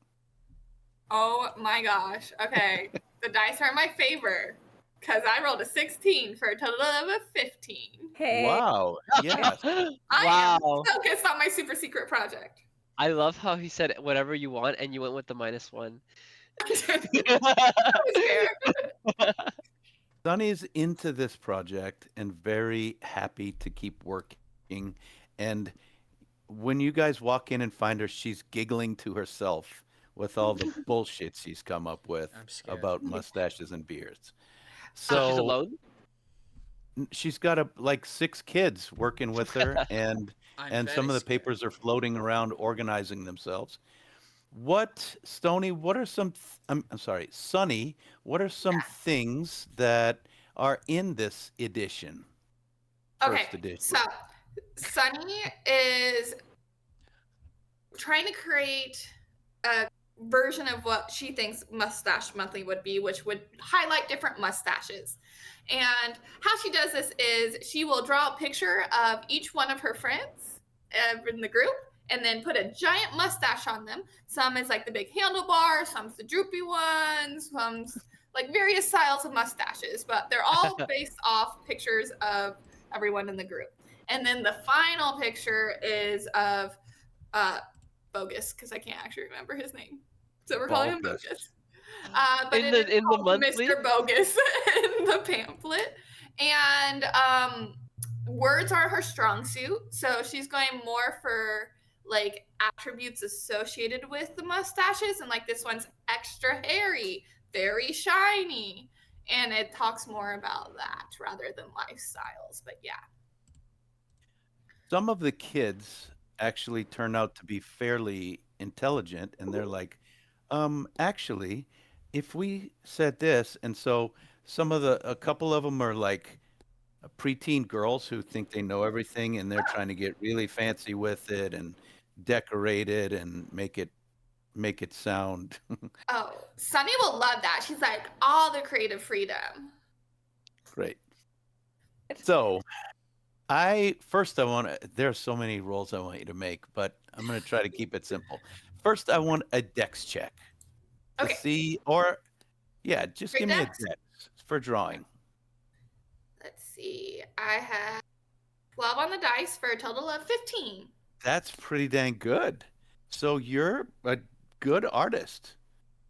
Oh my gosh. Okay. The dice are in my favor. Because I rolled a 16 for a total of a 15. Hey. Wow. Yes. I Wow. am focused on my super secret project. I love how he said whatever you want and you went with the -1. Sunny's into this project and very happy to keep working. And when you guys walk in and find her, she's giggling to herself with all the bullshit she's come up with I'm scared. about mustaches and beards. So she's So alone? she's got like 6 kids working with her, and I'm some very of the scared. papers are floating around organizing themselves. Stoney, what are some, I'm sorry, Sonny, what are some things that are in this edition? Okay, First edition. so Sunny is trying to create a version of what she thinks Mustache Monthly would be, which would highlight different mustaches. And how she does this is she will draw a picture of each one of her friends in the group and then put a giant mustache on them. Some is like the big handlebar, some's the droopy ones, some's like various styles of mustaches, but they're all based off pictures of everyone in the group. And then the final picture is of Bogus, because I can't actually remember his name. So we're calling him Balgus. Bogus. But In it is the called monthly? Mr. Bogus in the pamphlet. And words are her strong suit. So she's going more for like attributes associated with the mustaches. And like this one's extra hairy, very shiny. And it talks more about that rather than lifestyles. But yeah. Some of the kids actually turn out to be fairly intelligent, and they're like, actually, if we said this, and so a couple of them are like preteen girls who think they know everything, and they're trying to get really fancy with it and decorate it and make it sound. Oh, Sunny will love that. She's like, all the creative freedom. Great. So, there are so many rolls I want you to make, but I'm going to try to keep it simple. First, I want a dex check to Okay. see, just For give me a dex? dex for drawing. Let's see. I have 12 on the dice for a total of 15. That's pretty dang good. So you're a good artist.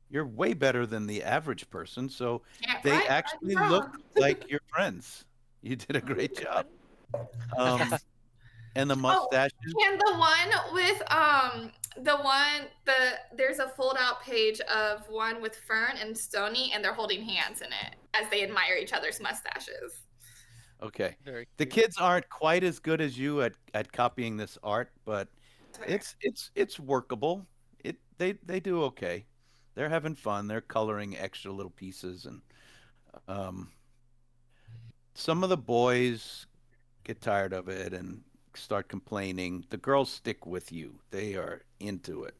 You're way better than the average person. So Can't they write, actually write look wrong. like your friends. You did a great job. And the mustaches. And the one with there's a fold out page of one with Fern and Stony, and they're holding hands in it as they admire each other's mustaches. Okay. Very The cute. kids aren't quite as good as you at copying this art, but it's workable. They do okay. They're having fun. They're coloring extra little pieces, and some of the boys get tired of it and start complaining. The girls stick with you. They are into it.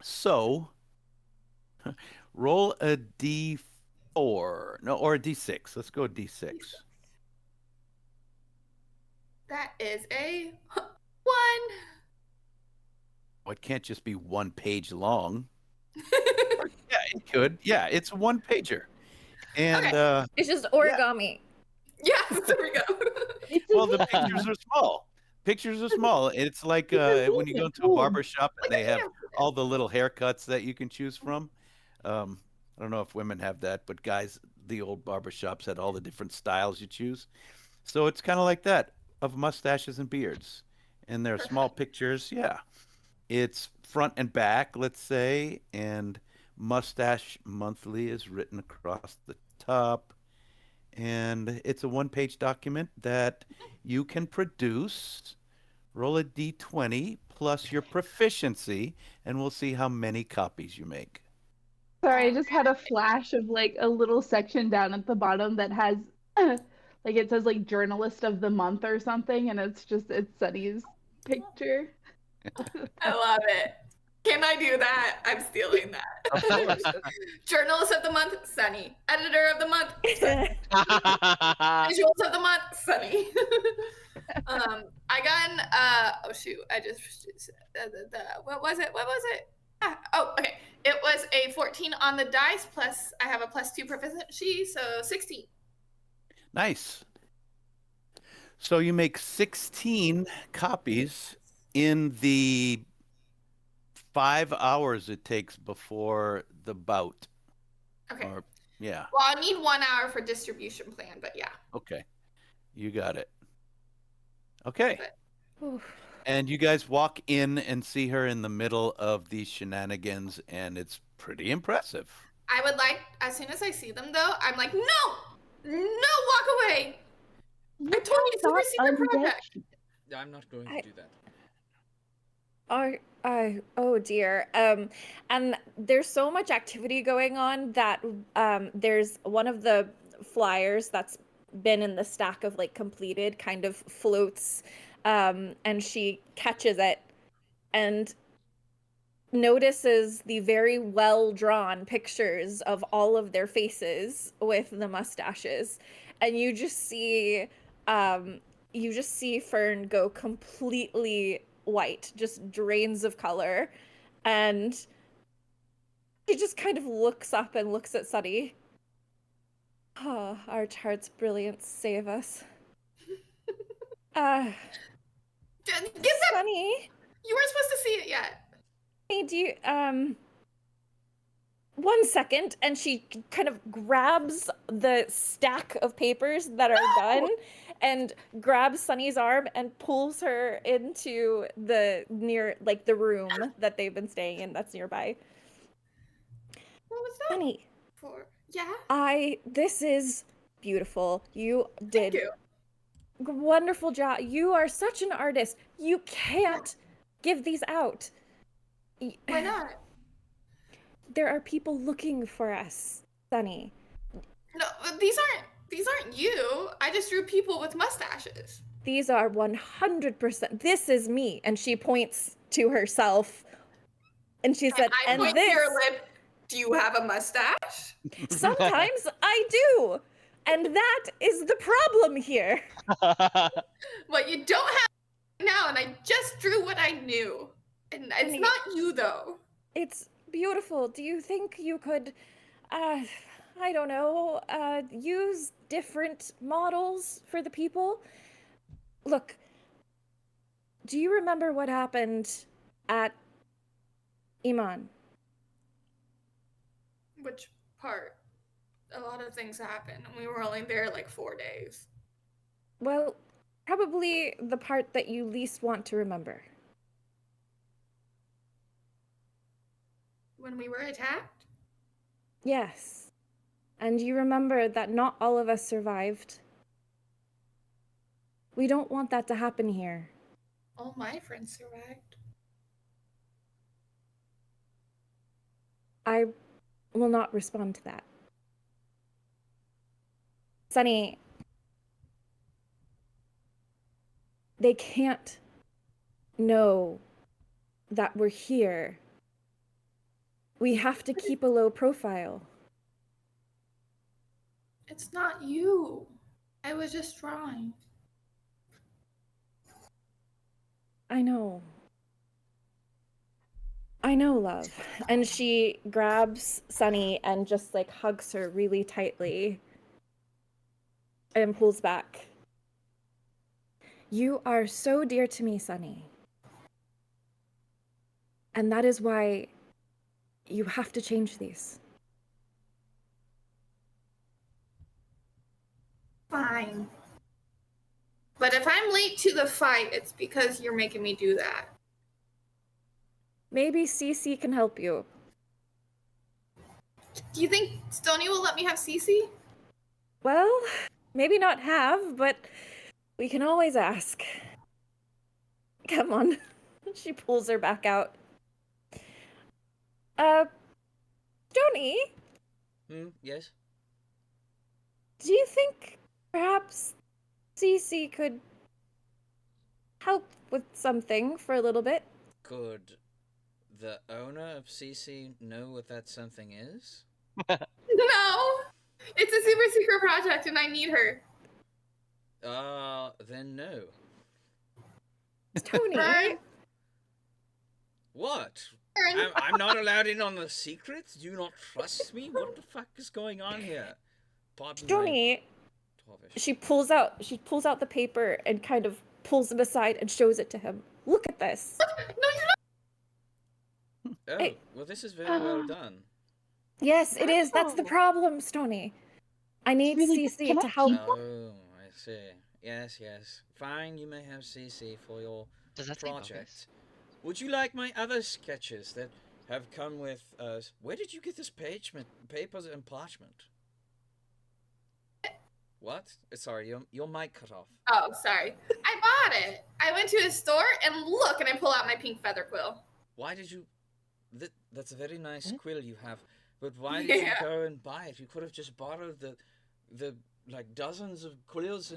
So roll a D4. No, or a D6. Let's go D6. That is a 1. Oh, it can't just be one page long. Yeah, it could. Yeah, it's a one pager. And Okay. It's just origami. Yes, there we go. It's a well, the hand. pictures are small. Pictures are small. It's like when you go into a barber shop and they have all the little haircuts that you can choose from. I don't know if women have that, but guys, the old barber shops had all the different styles you choose. So it's kind of like that of mustaches and beards. And they're small pictures. Yeah. It's front and back, let's say, and Mustache Monthly is written across the top. And it's a one-page document that you can produce. Roll a d20 plus your proficiency, and we'll see how many copies you make. Sorry, I just had a flash of like a little section down at the bottom that has like it says like journalist of the month or something, and it's Sunny's picture. I love it. Can I do that? I'm stealing that. Of course. Journalist of the month, Sunny. Editor of the month, Sunny. Visuals of the month, Sunny. I got an oh shoot, I just what was it? Oh, okay. It was a 14 on the dice, plus I have a +2 proficiency, so 16. Nice. So you make 16 copies in the 5 hours it takes before the bout. Okay. Yeah. Well, I need 1 hour for distribution plan, but yeah. Okay. You got it. Okay. Oof. And you guys walk in and see her in the middle of these shenanigans, and it's pretty impressive. I would like, as soon as I see them though, I'm like, no, walk away. I told you to receive the project. I'm not going to do that. Oh dear. And there's so much activity going on that there's one of the flyers that's been in the stack of like completed kind of floats, and she catches it and notices the very well drawn pictures of all of their faces with the mustaches, and you just see Fern go completely white, just drains of color, and he just kind of looks up and looks at Sunny. Oh, our chart's brilliance, save us. Get that. Sunny, You weren't supposed to see it yet. hey, do you 1 second, and she kind of grabs the stack of papers that are done and grabs Sunny's arm and pulls her into the room that they've been staying in that's nearby. What was that Sunny, for? Yeah. This is beautiful. You Thank did you. wonderful job. You are such an artist. You can't give these out. Why not? There are people looking for us, Sunny. No, these aren't you. I just drew people with mustaches. These are 100%. This is me. And she points to herself. And she said, I and point this. to your lip. Do you have a mustache? Sometimes I do. And that is the problem here. Well, you don't have it now, and I just drew what I knew. And it's not you, though. It's beautiful. Do you think you could, I don't know, use different models for the people? Look, do you remember what happened at Iman? Which part? A lot of things happened, and we were only there like 4 days. Well, probably the part that you least want to remember. When we were attacked? Yes. And you remember that not all of us survived. We don't want that to happen here. All my friends survived. I will not respond to that. Sunny, they can't know that we're here. We have to keep a low profile. It's not you. I was just drawing. I know. I know, love. And she grabs Sunny and just like hugs her really tightly and pulls back. You are so dear to me, Sunny. And that is why you have to change these. Fine. But if I'm late to the fight, it's because you're making me do that. Maybe Cece can help you. Do you think Stony will let me have Cece? Well, maybe not have, but we can always ask. Come on. She pulls her back out. Stony, Yes? do you think perhaps Cece could help with something for a little bit? Could the owner of CC know what that something is? No! It's a super secret project and I need her. Then no. Tony. Fern? What? Fern? I'm not allowed in on the secrets? Do you not trust me? What the fuck is going on here? Pardon my Tony, Tovish. she pulls out the paper and kind of pulls him aside and shows it to him. Look at this. No, you're not. Oh, Hey. well, this is very well done. Yes, it is. That's the problem, Stony. I need really Cece to connected. help. Oh, I see. Yes, yes. Fine, you may have CC for your Does that say project. Bogus? Would you like my other sketches that have come with where did you get this papers and parchment? What? Sorry, your mic cut off. Oh, sorry. I bought it. I went to a store and look, and I pull out my pink feather quill. Why did you? That's a very nice quill you have, but why did you Yeah. go and buy it? You could have just borrowed the like dozens of quills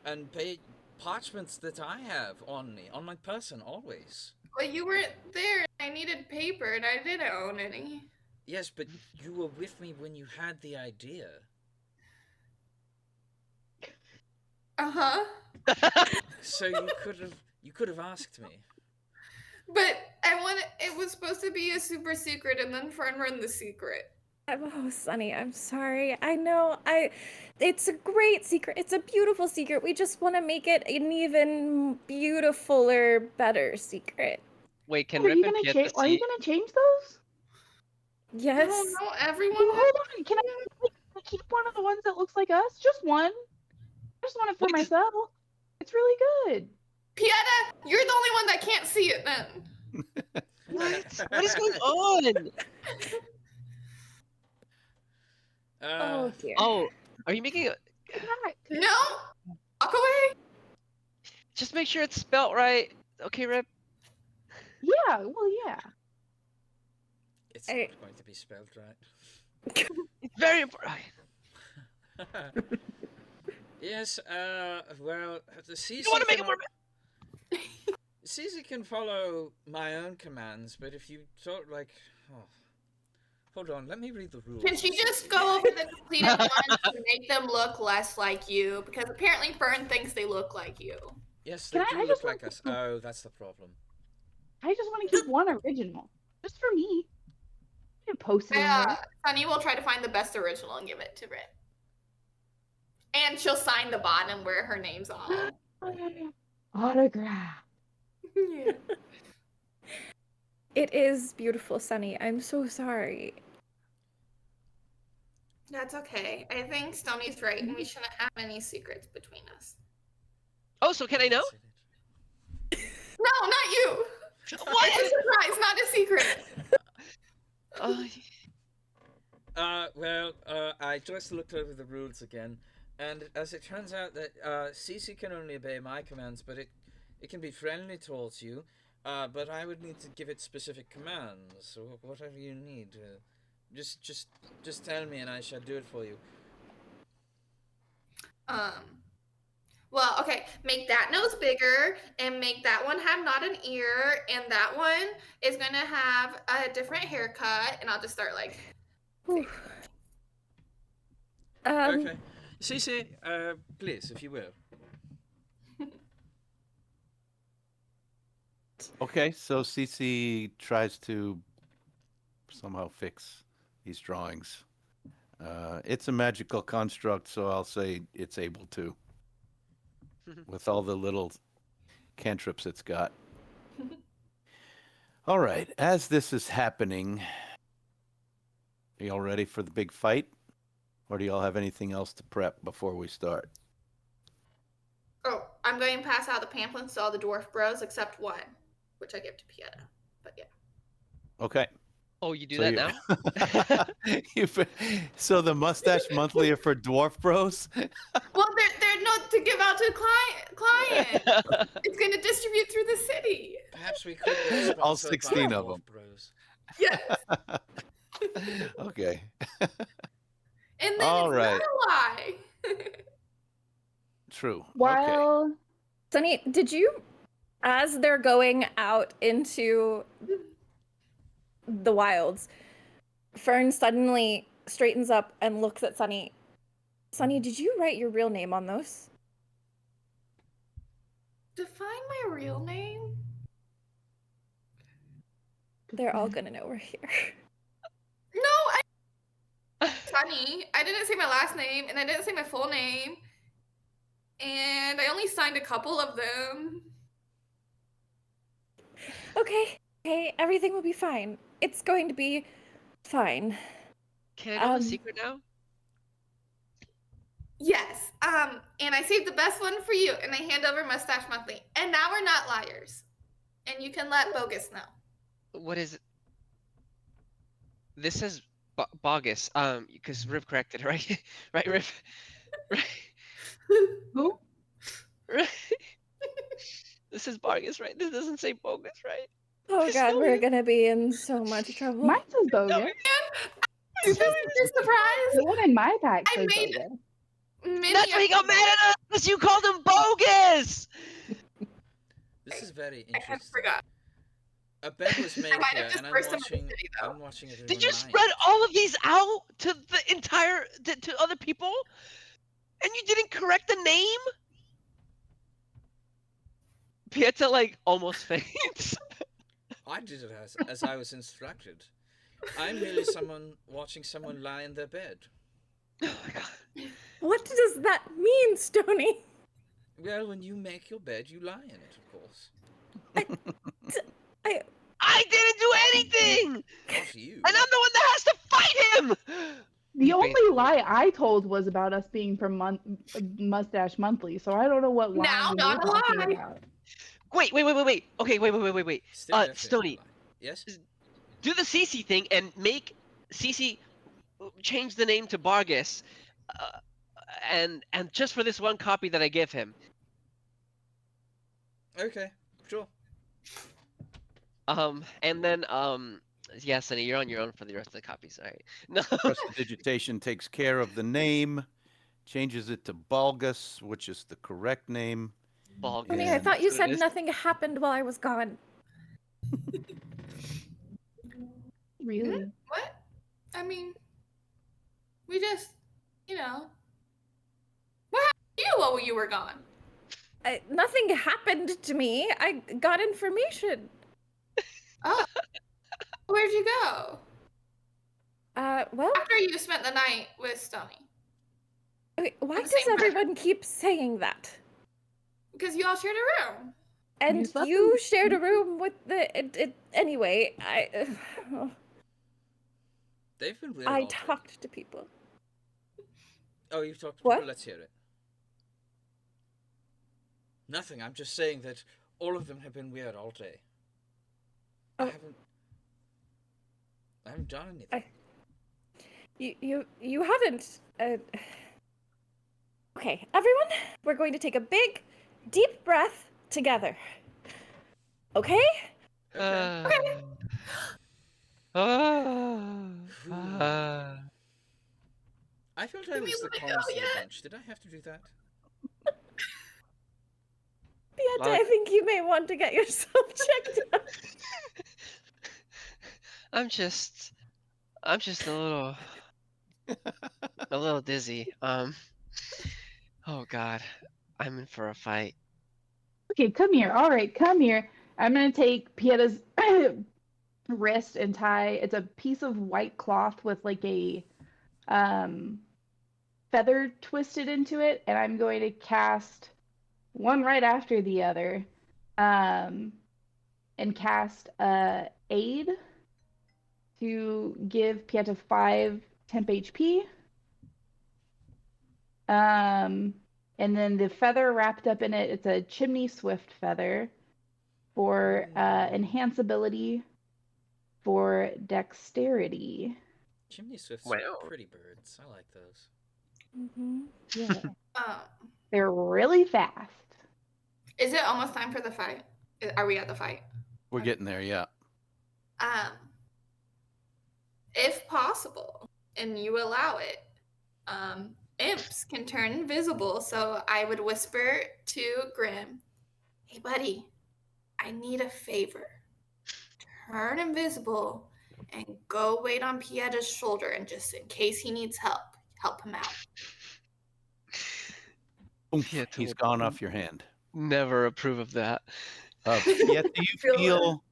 and paid parchments that I have on me, on my person always. Well, you weren't there. I needed paper, and I didn't own any. Yes, but you were with me when you had the idea. Uh-huh. So you could have asked me. But it was supposed to be a super secret, and then Fern ruined the secret. Oh, Sunny, I'm sorry. I know, it's a great secret. It's a beautiful secret. We just want to make it an even beautifuler, better secret. Wait, can Are Rip you and gonna Pietro change? Are you see? gonna change those? Yes. Oh no, everyone. Well, hold on. Can I keep one of the ones that looks like us? Just one. I just want it for Wait, myself. It's really good. Pieta, you're the only one that can't see it then. What? What is going on? Oh dear. Oh, are you making a? No! Walk away! Just make sure it's spelt right. Okay, Rip. Yeah. Well, yeah. It's I- not going to be spelled right. It's very important. Yes, well, the CC You want to make it can more? CC can follow my own commands, but if you thought like, oh, hold on, let me read the rules. Can she just go over the completed ones to make them look less like you? Because apparently Fern thinks they look like you. Yes, they Can I- do I look just like want us. to- Oh, that's the problem. I just want to keep one original, just for me. You can post it in there. Sunny will try to find the best original and give it to Rip. And she'll sign the bottom where her name's on. Autograph. Yeah. It is beautiful, Sunny. I'm so sorry. That's okay. I think Stoney's right, and we shouldn't have any secrets between us. Oh, so can I know? No, not you! What? It's a surprise, not a secret. Oh, I just looked over the rules again, and as it turns out that CC can only obey my commands, but it can be friendly towards you, but I would need to give it specific commands, so whatever you need. Just tell me and I shall do it for you. Well, okay, make that nose bigger, and make that one have not an ear, and that one is gonna have a different haircut, and I'll just start like, Whew. Okay. CC, please, if you will. Okay, so CC tries to somehow fix these drawings. It's a magical construct, so I'll say it's able to. With all the little cantrips it's got. All right, as this is happening, are y'all ready for the big fight? Or do y'all have anything else to prep before we start? oh, I'm going to pass out the pamphlets to all the dwarf bros except one, which I give to Pieta. But yeah. Okay. oh, you do So that you- now? So the Mustache Monthly are for dwarf bros? Well, they're not to give out to client. It's going to distribute through the city. Perhaps we could get All sponsored by 16 of Dwarf them. Bros. Yes. Okay. And then All it's right. not a lie. True. Okay. While Sunny, did you, as they're going out into the wilds, Fern suddenly straightens up and looks at Sunny. Sunny, did you write your real name on those? Define my real name? They're all gonna know we're here. No, Sunny. I didn't say my last name, and I didn't say my full name. And I only signed a couple of them. Okay, everything will be fine. It's going to be fine. Can I know the Um, secret now? Yes. And I saved the best one for you, and I hand over Mustache Monthly. And now we're not liars. And you can let Bogus know. What is it? This says Bogus. Because Rip corrected, right? Right, Rip? Right. Who? This is Balgus, right? This doesn't say Bogus, right? Oh Please god, tell we're me. gonna be in so much trouble. Mine says Tell me, bogus. man. I'm Please tell me just this. surprised. The one in my pack I says made bogus. many That's why he got mad at us because you called him Bogus. This is very I interesting. forgot. A bed was made might have here, just and I'm burst him watching. into city, though. I'm watching it. Did you spread all of these out to the entire to other people, and you didn't correct the name? Pieta like almost faints. I did it as I was instructed. I'm merely someone watching someone lie in their bed. Oh my god. What does that mean, Stony? Well, when you make your bed, you lie in it, of course. I didn't do anything, Not you. and I'm the one that has to fight him. The only lie I told was about us being from Mustache Monthly, so I don't know what lie Now, you're not a talking lie. about. Wait. Okay, wait. Still definitely Stony, a lie. Yes. do the Cece thing and make Cece change the name to Balgus, and just for this one copy that I give him. Okay. Sure. And then yeah, Sonny, you're on your own for the rest of the copies. All right. No. Prestidigitation takes care of the name, changes it to Balgus, which is the correct name. Balgus. Stony, I thought you That's what it said is. nothing happened while I was gone. Really? What? I mean, we just, what happened to you while you were gone? Nothing happened to me. I got information. Oh, where'd you go? Well, After you spent the night with Stony. okay, why in the does same bedroom. everyone keep saying that? Because you all shared a room. And slept you in- shared a room with the. Anyway, They've been weird. I all day. talked to people. Oh, you've talked to What? people? Let's hear it. Nothing. I'm just saying that all of them have been weird all day. Oh. I haven't done anything. You haven't. Okay, everyone, we're going to take a big, deep breath together. Okay? Okay. I felt I Give me was the a minute, calmest of the yet. bunch. Did I have to do that? Pieta, Like- I think you may want to get yourself checked out. I'm just a little dizzy. Oh god, I'm in for a fight. Okay, come here. All right, come here. I'm gonna take Pieta's wrist and tie. It's a piece of white cloth with like a feather twisted into it, and I'm going to cast one right after the other, and cast aid to give Pieta 5 temp HP. And then the feather wrapped up in it, it's a chimney swift feather for enhanceability for dexterity. Chimney swifts Wow. are pretty birds. I like those. Mm-hmm. Yeah. They're really fast. Is it almost time for the fight? Are we at the fight? We're getting there, yeah. If possible, and you allow it, imps can turn invisible. So I would whisper to Grim, "Hey, buddy, I need a favor. Turn invisible and go wait on Pieta's shoulder, and just in case he needs help, help him out." Oomph, Pieta he's would gone off your hand. never approve of that. Pieta, Feel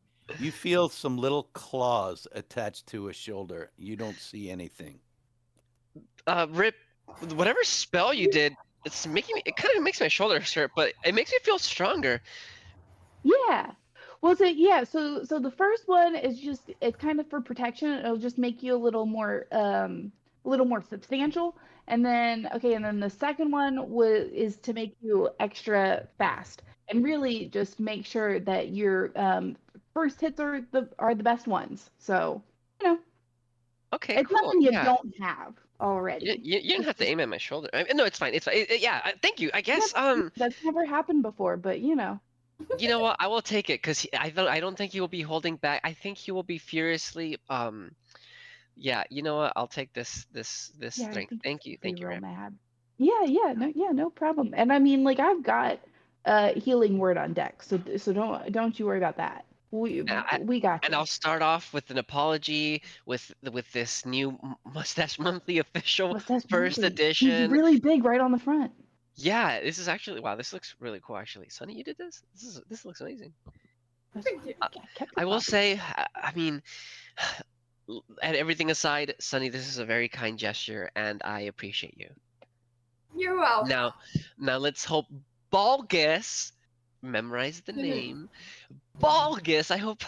you feel some little claws attached to his shoulder. You don't see anything. Rip, whatever spell you did, it's making me. It kind of makes my shoulders hurt, but it makes me feel stronger. Yeah. Well, so the first one is just, it's kind of for protection. It'll just make you a little more substantial. And then the second one is to make you extra fast and really just make sure that your first hits are the best ones. So, Okay, it's cool. nothing you Yeah. don't have. already. You don't have to aim at my shoulder. No, it's fine. It's fine. Yeah. Thank you. I guess. That's never happened before, but you know. You know what? I will take it because I don't think he will be holding back. I think he will be furiously. Yeah. You know what? I'll take this Yeah, I strength. think Thank you. he'll be Thank you, real Ram. mad. Yeah, no problem. And I mean, like I've got healing word on deck, so don't you worry about that. We got And you. I'll start off with an apology with this new Mustache Monthly official Mustache first Monthly. He's edition. really big right on the front. Yeah, this is actually wow. This looks really cool. Actually, Sunny, you did this. This looks amazing. Thank you. I kept I your will copy. say, I mean, and everything aside, Sunny, this is a very kind gesture, and I appreciate you. You're welcome. Now let's hope Balgus memorize the name. Balgus. I hope.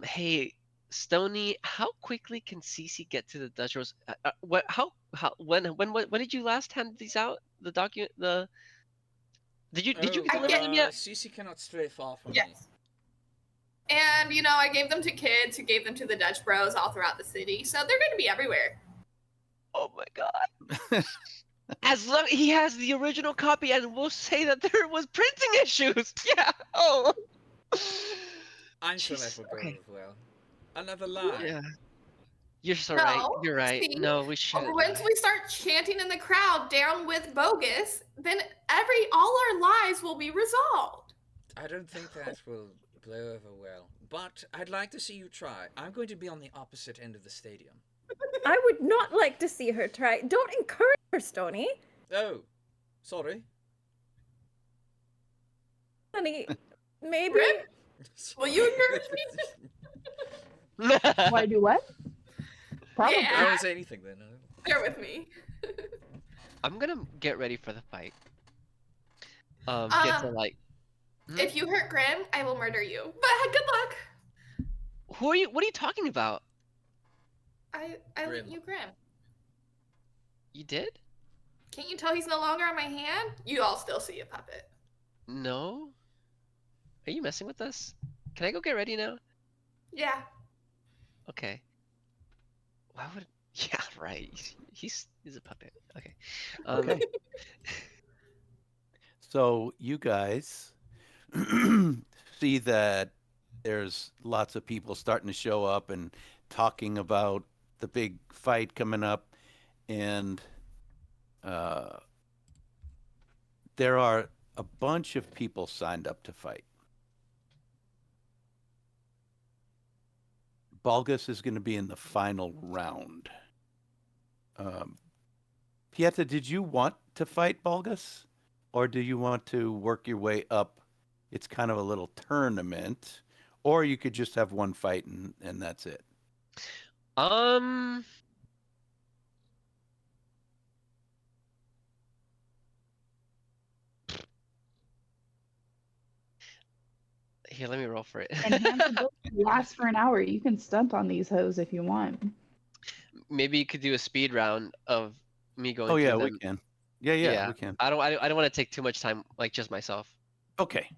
Hey, Stony, how quickly can Cece get to the Dutch Rose? What? How? When did you last hand these out? The document. Did you deliver them yet? Cece cannot stray far from me. Yes. And, you know, I gave them to kids who gave them to the Dutch Bros all throughout the city. So they're going to be everywhere. Oh my god. As long he has the original copy, and we'll say that there was printing issues. Yeah. Oh. I'm sure that Jeez, will go okay. well. Another lie. Yeah. You're so No, right. You're right. see, No, we shouldn't. Once we start chanting in the crowd down with Bogus, then all our lies will be resolved. I don't think that will blow over well. But I'd like to see you try. I'm going to be on the opposite end of the stadium. I would not like to see her try. Don't encourage her, Stony. Oh, sorry. Honey, maybe. Rip, will you encourage me? Why do what? Probably. Yeah. I don't say anything then. Bear with me. I'm gonna get ready for the fight. Get to like. If you hurt Grim, I will murder you. But good luck. Who are you? What are you talking about? I Grim. let you Grim. You did? Can't you tell he's no longer on my hand? You all still see a puppet. No. Are you messing with us? Can I go get ready now? Yeah. Okay. Why would? Yeah, right. He's a puppet. Okay. Okay. So you guys see that there's lots of people starting to show up and talking about the big fight coming up, and there are a bunch of people signed up to fight. Balgus is going to be in the final round. Pieta, did you want to fight Balgus? Or do you want to work your way up? It's kind of a little tournament. Or you could just have one fight and that's it. Here, let me roll for it. And hands are both last for an hour. You can stunt on these hoes if you want. Maybe you could do a speed round of me going. Oh yeah, through we them. can. Yeah, we can. I don't want to take too much time, like just myself. Okay.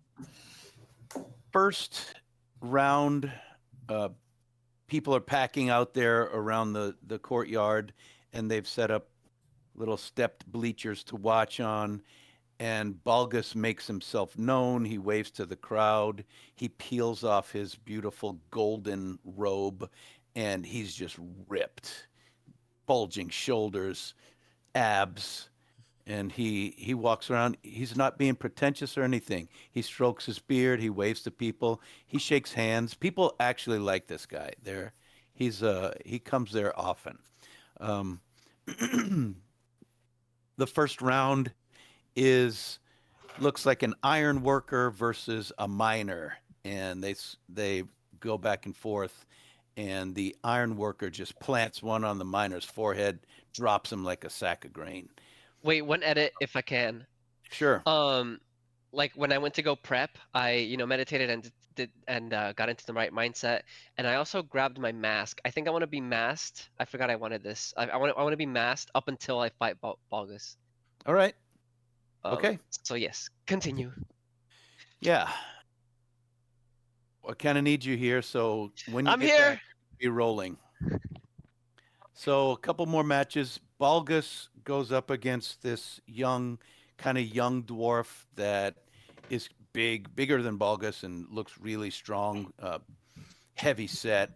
First round, people are packing out there around the courtyard, and they've set up little stepped bleachers to watch on. And Balgus makes himself known. He waves to the crowd. He peels off his beautiful golden robe, and he's just ripped, bulging shoulders, abs. And he walks around. He's not being pretentious or anything. He strokes his beard. He waves to people. He shakes hands. People actually like this guy. He comes there often. The first round looks like an iron worker versus a miner, and they go back and forth. And the iron worker just plants one on the miner's forehead, drops him like a sack of grain. Wait, one edit if I can. Sure. Like when I went to go prep, I meditated and got into the right mindset, and I also grabbed my mask. I think I want to be masked. I forgot I wanted this. I want to be masked up until I fight Balgus. All right. Okay. So yes, continue. Yeah. I kind of need you here, so when you I'm get here. back, be rolling. So a couple more matches. Balgus goes up against this kind of young dwarf that is bigger than Balgus and looks really strong, heavy set.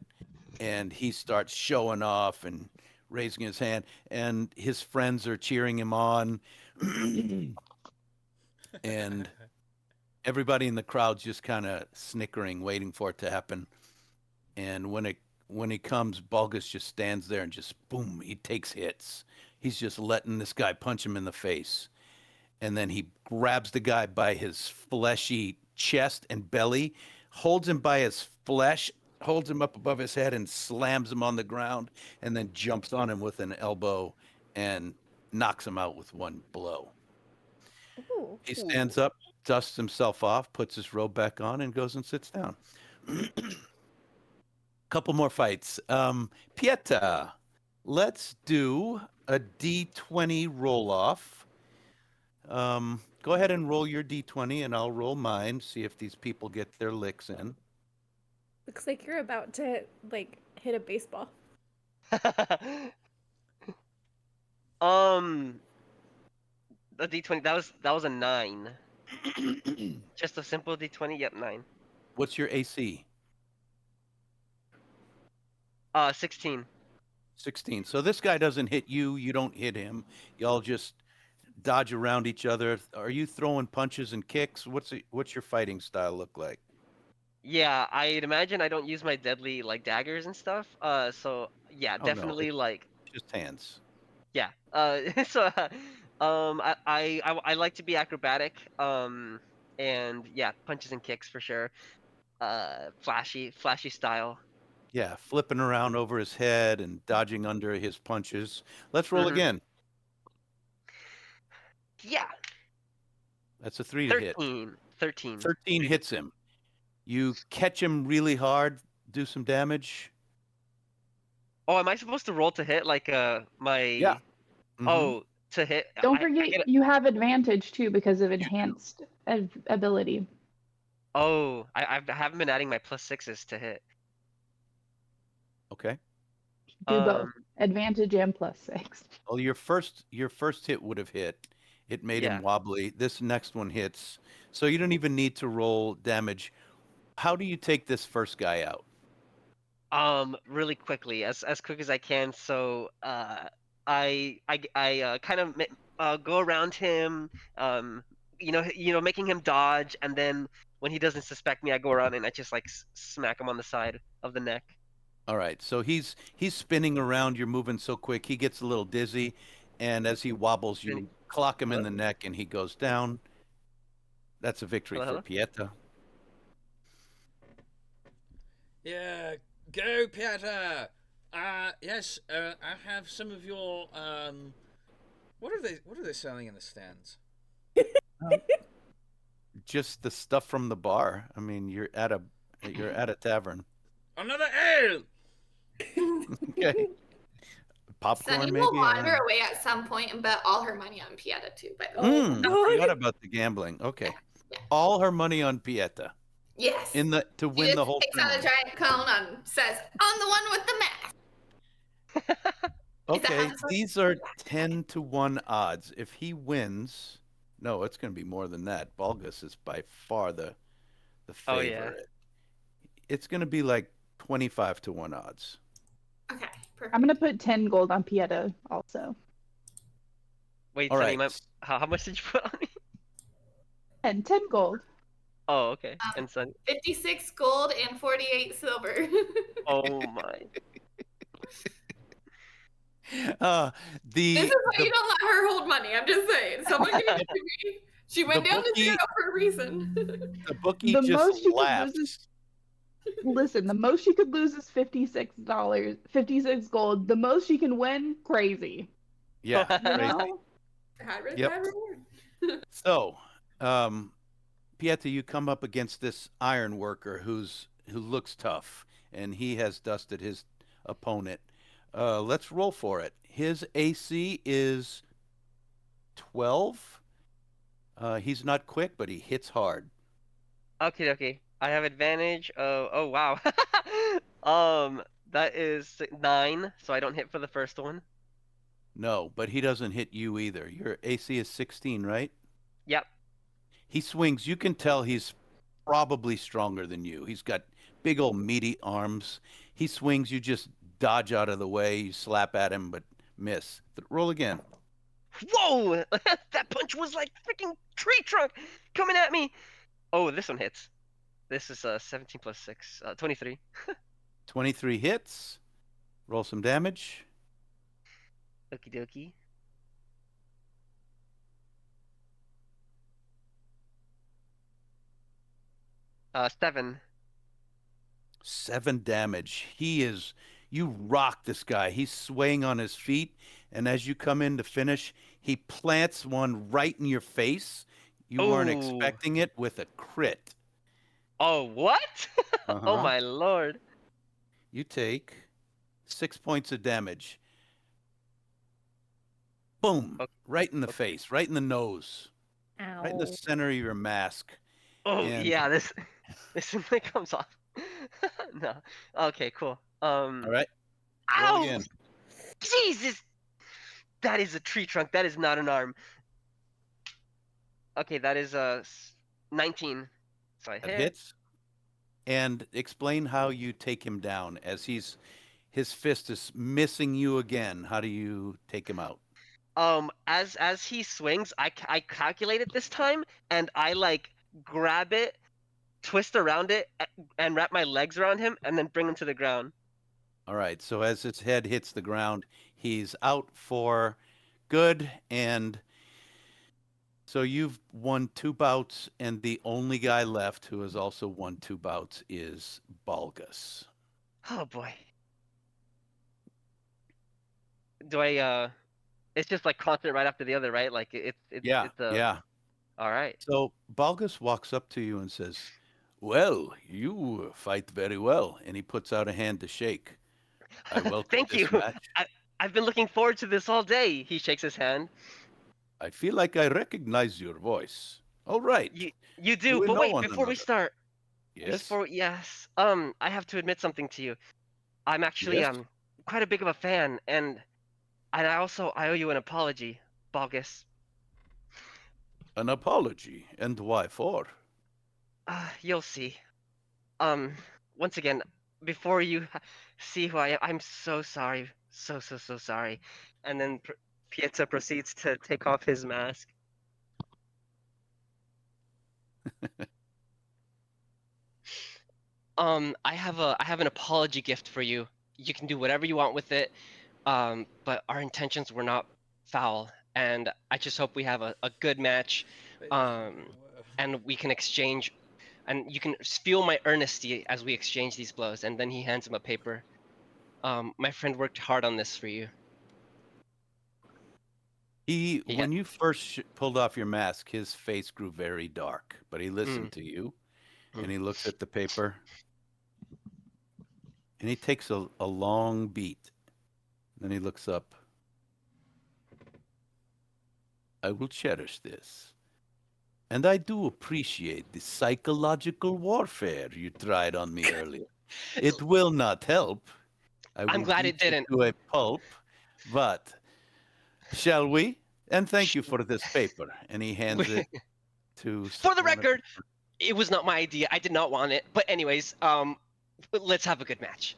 And he starts showing off and raising his hand, and his friends are cheering him on. And everybody in the crowd's just kind of snickering, waiting for it to happen. And when he comes, Balgus just stands there and just boom, he takes hits. He's just letting this guy punch him in the face. And then he grabs the guy by his fleshy chest and belly, holds him by his flesh, holds him up above his head and slams him on the ground, and then jumps on him with an elbow and knocks him out with one blow. Ooh. He stands up, dusts himself off, puts his robe back on, and goes and sits down. Couple more fights. Pieta, let's do a D20 roll off. Go ahead and roll your D20, and I'll roll mine. See if these people get their licks in. Looks like you're about to like hit a baseball. The D20 that was a 9. Just a simple D20. Yep, 9. What's your AC? 16. 16. So this guy doesn't hit you. You don't hit him. Y'all just dodge around each other. Are you throwing punches and kicks? What's your fighting style look like? Yeah, I'd imagine I don't use my deadly like daggers and stuff. So yeah, Oh, no, definitely it's like just hands. yeah. So I like to be acrobatic. And yeah, punches and kicks for sure. Flashy style. Yeah, flipping around over his head and dodging under his punches. Let's roll again. Yeah. That's a 3 to hit. 13. 13 hits him. You catch him really hard, do some damage. Oh, am I supposed to roll to hit like my? Yeah. Mhm. Oh, to hit. Don't I forget get you have advantage too because of enhanced ability. Oh, I haven't been adding my +6s to hit. Okay. Do both. Advantage and +6. Well, your first hit would have hit. It made Yeah. him wobbly. This next one hits. So you don't even need to roll damage. How do you take this first guy out? Really quickly, as quick as I can. So, I kind of go around him, making him dodge, and then when he doesn't suspect me, I go around and I just like smack him on the side of the neck. All right. So he's spinning around. You're moving so quick. He gets a little dizzy, and as he wobbles, you clock him in the neck, and he goes down. That's a victory Hello? for Pieta. Yeah, go, Pieta. Yes. I have some of your What are they selling in the stands? Just the stuff from the bar. I mean, you're at a tavern. Another ale. Okay. Popcorn, Sunny maybe. will wander away at some point and bet all her money on Pieta too. By the way, I forgot about the gambling. Okay. Yeah. All her money on Pieta. yes. To win She the whole takes out a thing. giant cone and says, "On the one with the mask." Okay, this one? these are 10-1 odds. If he wins, no, it's going to be more than that. Balgus is by far the Oh, favorite. yeah. It's going to be like 25-1 odds. Okay, perfect. I'm gonna put 10 gold on Pieta also. Wait, All Sunny, right. how much did you put on me? And 10 gold. Oh, okay. And Sunny. 56 gold and 48 silver. Oh my. This is why you don't let her hold money. I'm just saying. Someone gave it to me. She went The down to bookie- 0 for a reason. The bookie The just most you could laughs. lose Listen, the most she could lose is $56, 56 gold. The most she can win, crazy. Yeah, You crazy. know? High risk, Yep. high reward. So, Pieta, you come up against this iron worker who looks tough, and he has dusted his opponent. Let's roll for it. His AC is 12. He's not quick, but he hits hard. Okay. I have advantage. Oh wow. That is 9, so I don't hit for the first one. No, but he doesn't hit you either. Your AC is 16, right? Yep. He swings. You can tell he's probably stronger than you. He's got big old meaty arms. He swings. You just dodge out of the way. You slap at him, but miss. Roll again. Whoa! That punch was like freaking tree trunk coming at me. Oh, this one hits. This is 17 plus 6, 23. 23 hits. Roll some damage. Okie dokie. Seven. 7 damage. You rock this guy. He's swaying on his feet, and as you come in to finish, he plants one right in your face. You weren't Ooh. expecting it with a crit. Oh, what? Oh Uh-huh. my lord. You take 6 points of damage. Boom. Okay. Right in the face, right in the nose, right in the Ow. center of your mask. Oh And- yeah, this simply comes off. No. Okay, cool. All right. Roll Ow! again. Jesus! That is a tree trunk. That is not an arm. Okay, that is 19. So I That hit. hits. And explain how you take him down as his fist is missing you again. How do you take him out? As he swings, I calculate it this time, and I like grab it, twist around it, and wrap my legs around him, and then bring him to the ground. All right. So as his head hits the ground, he's out for good. And so you've won 2 bouts, and the only guy left who has also won 2 bouts is Balgus. Oh boy. Do I It's just like constant right after the other, right? Like it's Yeah. Yeah. All right. So Balgus walks up to you and says, "Well, you fight very well." And he puts out a hand to shake. I welcome Thank this you. match. I've been looking forward to this all day. He shakes his hand. I feel like I recognize your voice. All right. You do, we but know wait, one before we another? start, Yes. yes, I have to admit something to you. I'm actually Yes? quite a big of a fan, and I owe you an apology, Balgus. An apology. And why for? You'll see. Once again, before you see who I am, I'm so sorry, so sorry. And then Pietza proceeds to take off his mask. I have an apology gift for you. You can do whatever you want with it. But our intentions were not foul, and I just hope we have a good match. And we can exchange, and you can feel my earnesty as we exchange these blows. And then he hands him a paper. My friend worked hard on this for you. Yeah. When you first pulled off your mask, his face grew very dark, but he listened to you, and he looks at the paper, and he takes a long beat. Then he looks up. I will cherish this. And I do appreciate the psychological warfare you tried on me earlier. It will not help. I'm glad it beat you didn't. To a pulp, but shall we? And thank you for this paper. And he hands it to. For the record, it was not my idea. I did not want it. But anyways, let's have a good match.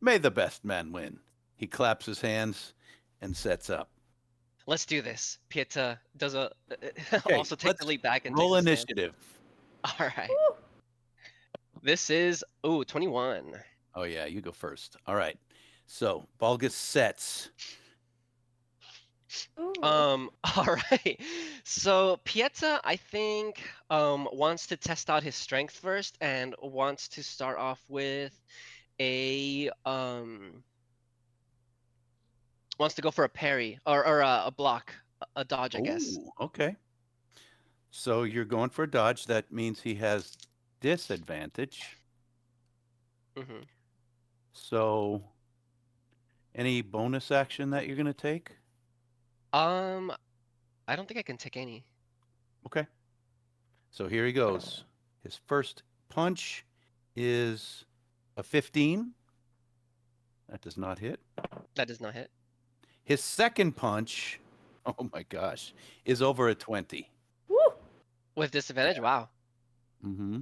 May the best man win. He claps his hands and sets up. Let's do this. Pieta does Okay, also take the lead back and roll takes a stand. initiative. All right. This is 21. Oh yeah, you go first. All right. So Balgus sets. Ooh. All right. So Pieta, I think, wants to test out his strength first and wants to start off with a wants to go for a parry or a block, a dodge, I guess. Ooh, okay. So you're going for a dodge. That means he has disadvantage. Mm-hmm. So any bonus action that you're going to take? I don't think I can take any. Okay. So here he goes. His first punch is a 15. That does not hit. That does not hit. His second punch, oh my gosh, is over a 20. Woo! With disadvantage? Wow. Mm-hmm.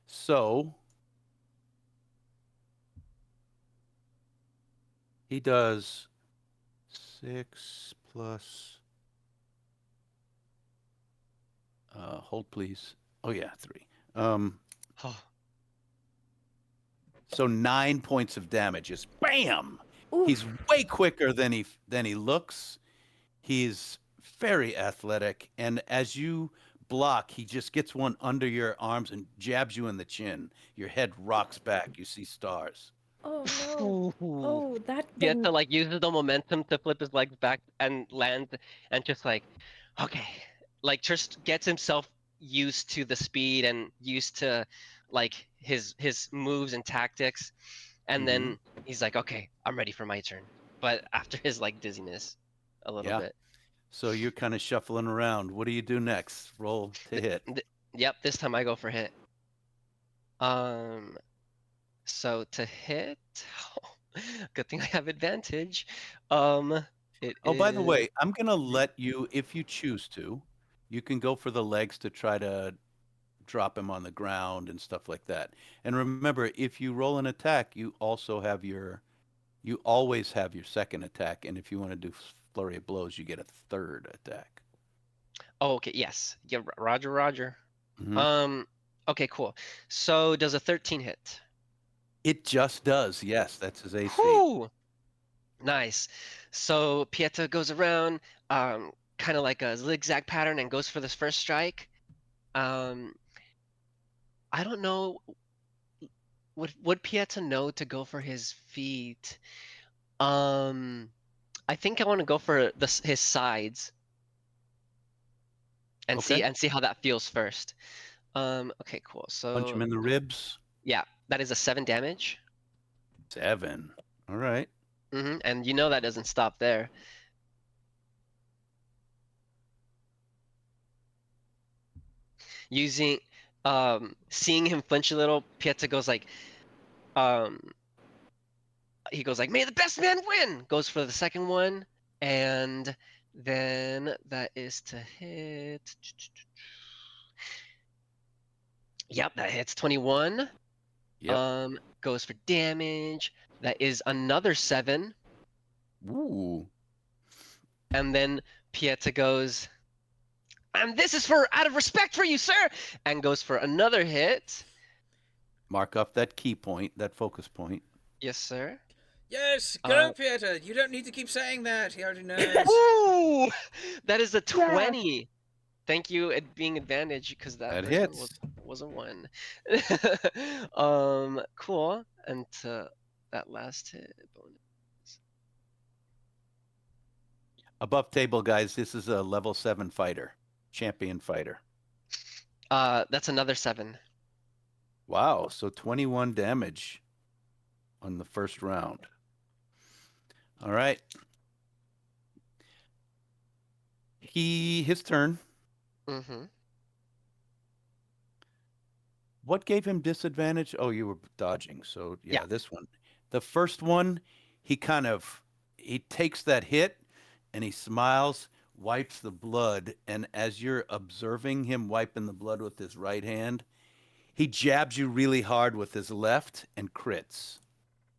So he does 6 plus. Hold please. Oh yeah, 3. Oh, So 9 points of damage. Just bam. Oof. He's way quicker than he looks. He's very athletic, and as you block, he just gets one under your arms and jabs you in the chin. Your head rocks back. You see stars. Oh no. Oh, that He had to didn't. like use the momentum to flip his legs back and land, and just like, okay, like just gets himself used to the speed and used to like his moves and tactics, and then he's like, okay, I'm ready for my turn. But after his like dizziness, a little Yeah. bit. So you're kind of shuffling around. What do you do next? Roll to hit. Yep, this time I go for hit. So to hit, good thing I have advantage. It Oh, by the is way, I'm going to let you, if you choose to, you can go for the legs to try to drop him on the ground and stuff like that. And remember, if you roll an attack, you always have your second attack. And if you want to do flurry of blows, you get a third attack. Oh, okay, yes. Yeah, Roger, Roger. Mhm. Okay, cool. So does a 13 hit? It just does. Yes, that's his AC. Whew! Nice. So Pieta goes around, kind of like a zigzag pattern and goes for this first strike. I don't know. Would Pieta know to go for his feet? I think I want to go for his sides and Okay. see how that feels first. Okay, cool. Punch him So in the ribs. yeah, that is a 7 damage. 7. All right. And you know that doesn't stop there. Using seeing him flinch a little, Pieta goes like he goes like, "May the best man win!" Goes for the second one, and then that is to hit. Yep, that hits 21. Yep. Goes for damage. That is another 7. Ooh. And then Pieta goes, and this is for out of respect for you, sir, and goes for another hit. Mark off that key point, that focus point. Yes, sir. Yes, go, Peter. You don't need to keep saying that. He already knows. Ooh, that is a 20. Thank you at being advantage because that That first one hits. was a 1. Cool. And that last hit bonus. Above table, guys, this is a level 7 fighter, champion fighter. That's another 7. Wow, so 21 damage on the first round. All right. His turn. Mm-hmm. What gave him disadvantage? Oh, you were dodging. So yeah, Yeah. this one. The first one, he takes that hit and he smiles, wipes the blood, and as you're observing him wiping the blood with his right hand, he jabs you really hard with his left and crits.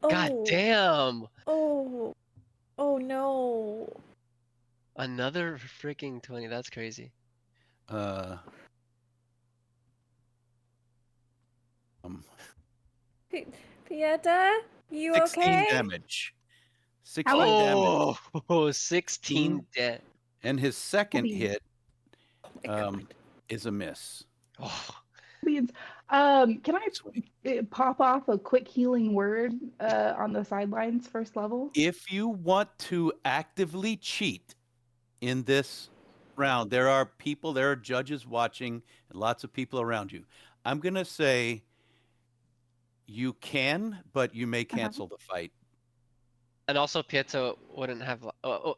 God damn. Oh. Oh no. Another freaking 20. That's crazy. Pieta, you 16 okay? damage. 16 How damage. Oh, 16 dead. And his second Please. hit Oh my God. is a miss. Oh, Can I pop off a quick healing word on the sidelines, first level? If you want to actively cheat in this round, there are judges watching, and lots of people around you. I'm going to say you can, but you may cancel the fight. And also, Pietro wouldn't have.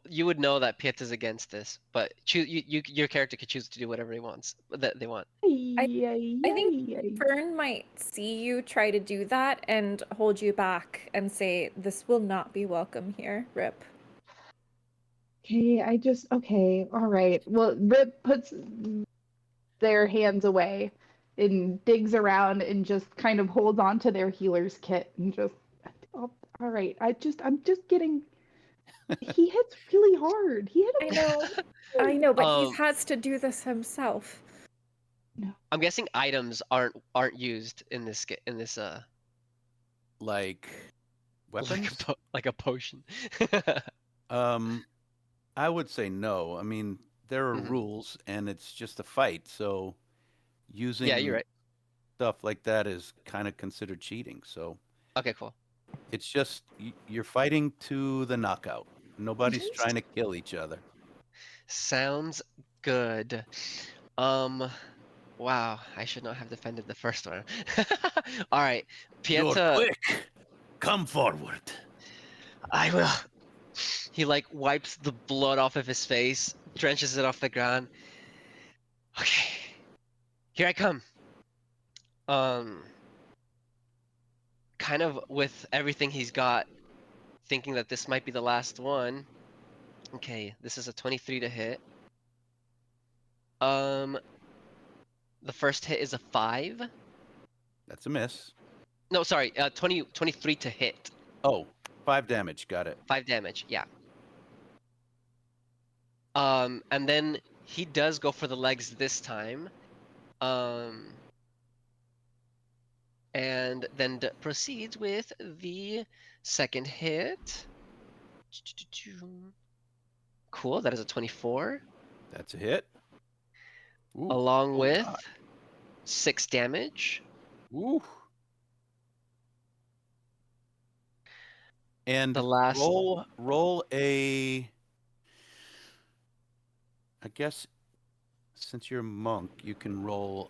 You would know that Pieta's against this, but your character could choose to do whatever he wants. That they want. I think Fern might see you try to do that and hold you back and say, "This will not be welcome here." Rip. Okay, all right. Well, Rip puts their hands away and digs around and just kind of holds on to their healer's kit and just, oh, all right. I'm just getting. He hits really hard. He hit I him. know, I know, but he Um, has to do this himself. I'm guessing items aren't used in this Like weapons? like a potion. I would say no. I mean, there are Mhm. rules, and it's just a fight. So using Yeah, you're right. stuff like that is kind of considered cheating. So Okay, cool. it's just you're fighting to the knockout. Nobody's trying to kill each other. Sounds good. Wow, I should not have defended the first one. All right, You're Pieta, quick. Come forward. I will. He like wipes the blood off of his face, drenches it off the ground. Okay, here I come. Kind of with everything he's got, thinking that this might be the last one. Okay, this is a 23 to hit. The first hit is a 5. That's a miss. No, sorry, 23 to hit. Oh, 5 damage. Got it. 5 damage, yeah. And then he does go for the legs this time. And then proceeds with the second hit. Cool, that is a 24. That's a hit. Ooh. Along Oh, with God. 6 damage. Ooh. And The last roll a. I guess since you're a monk, you can roll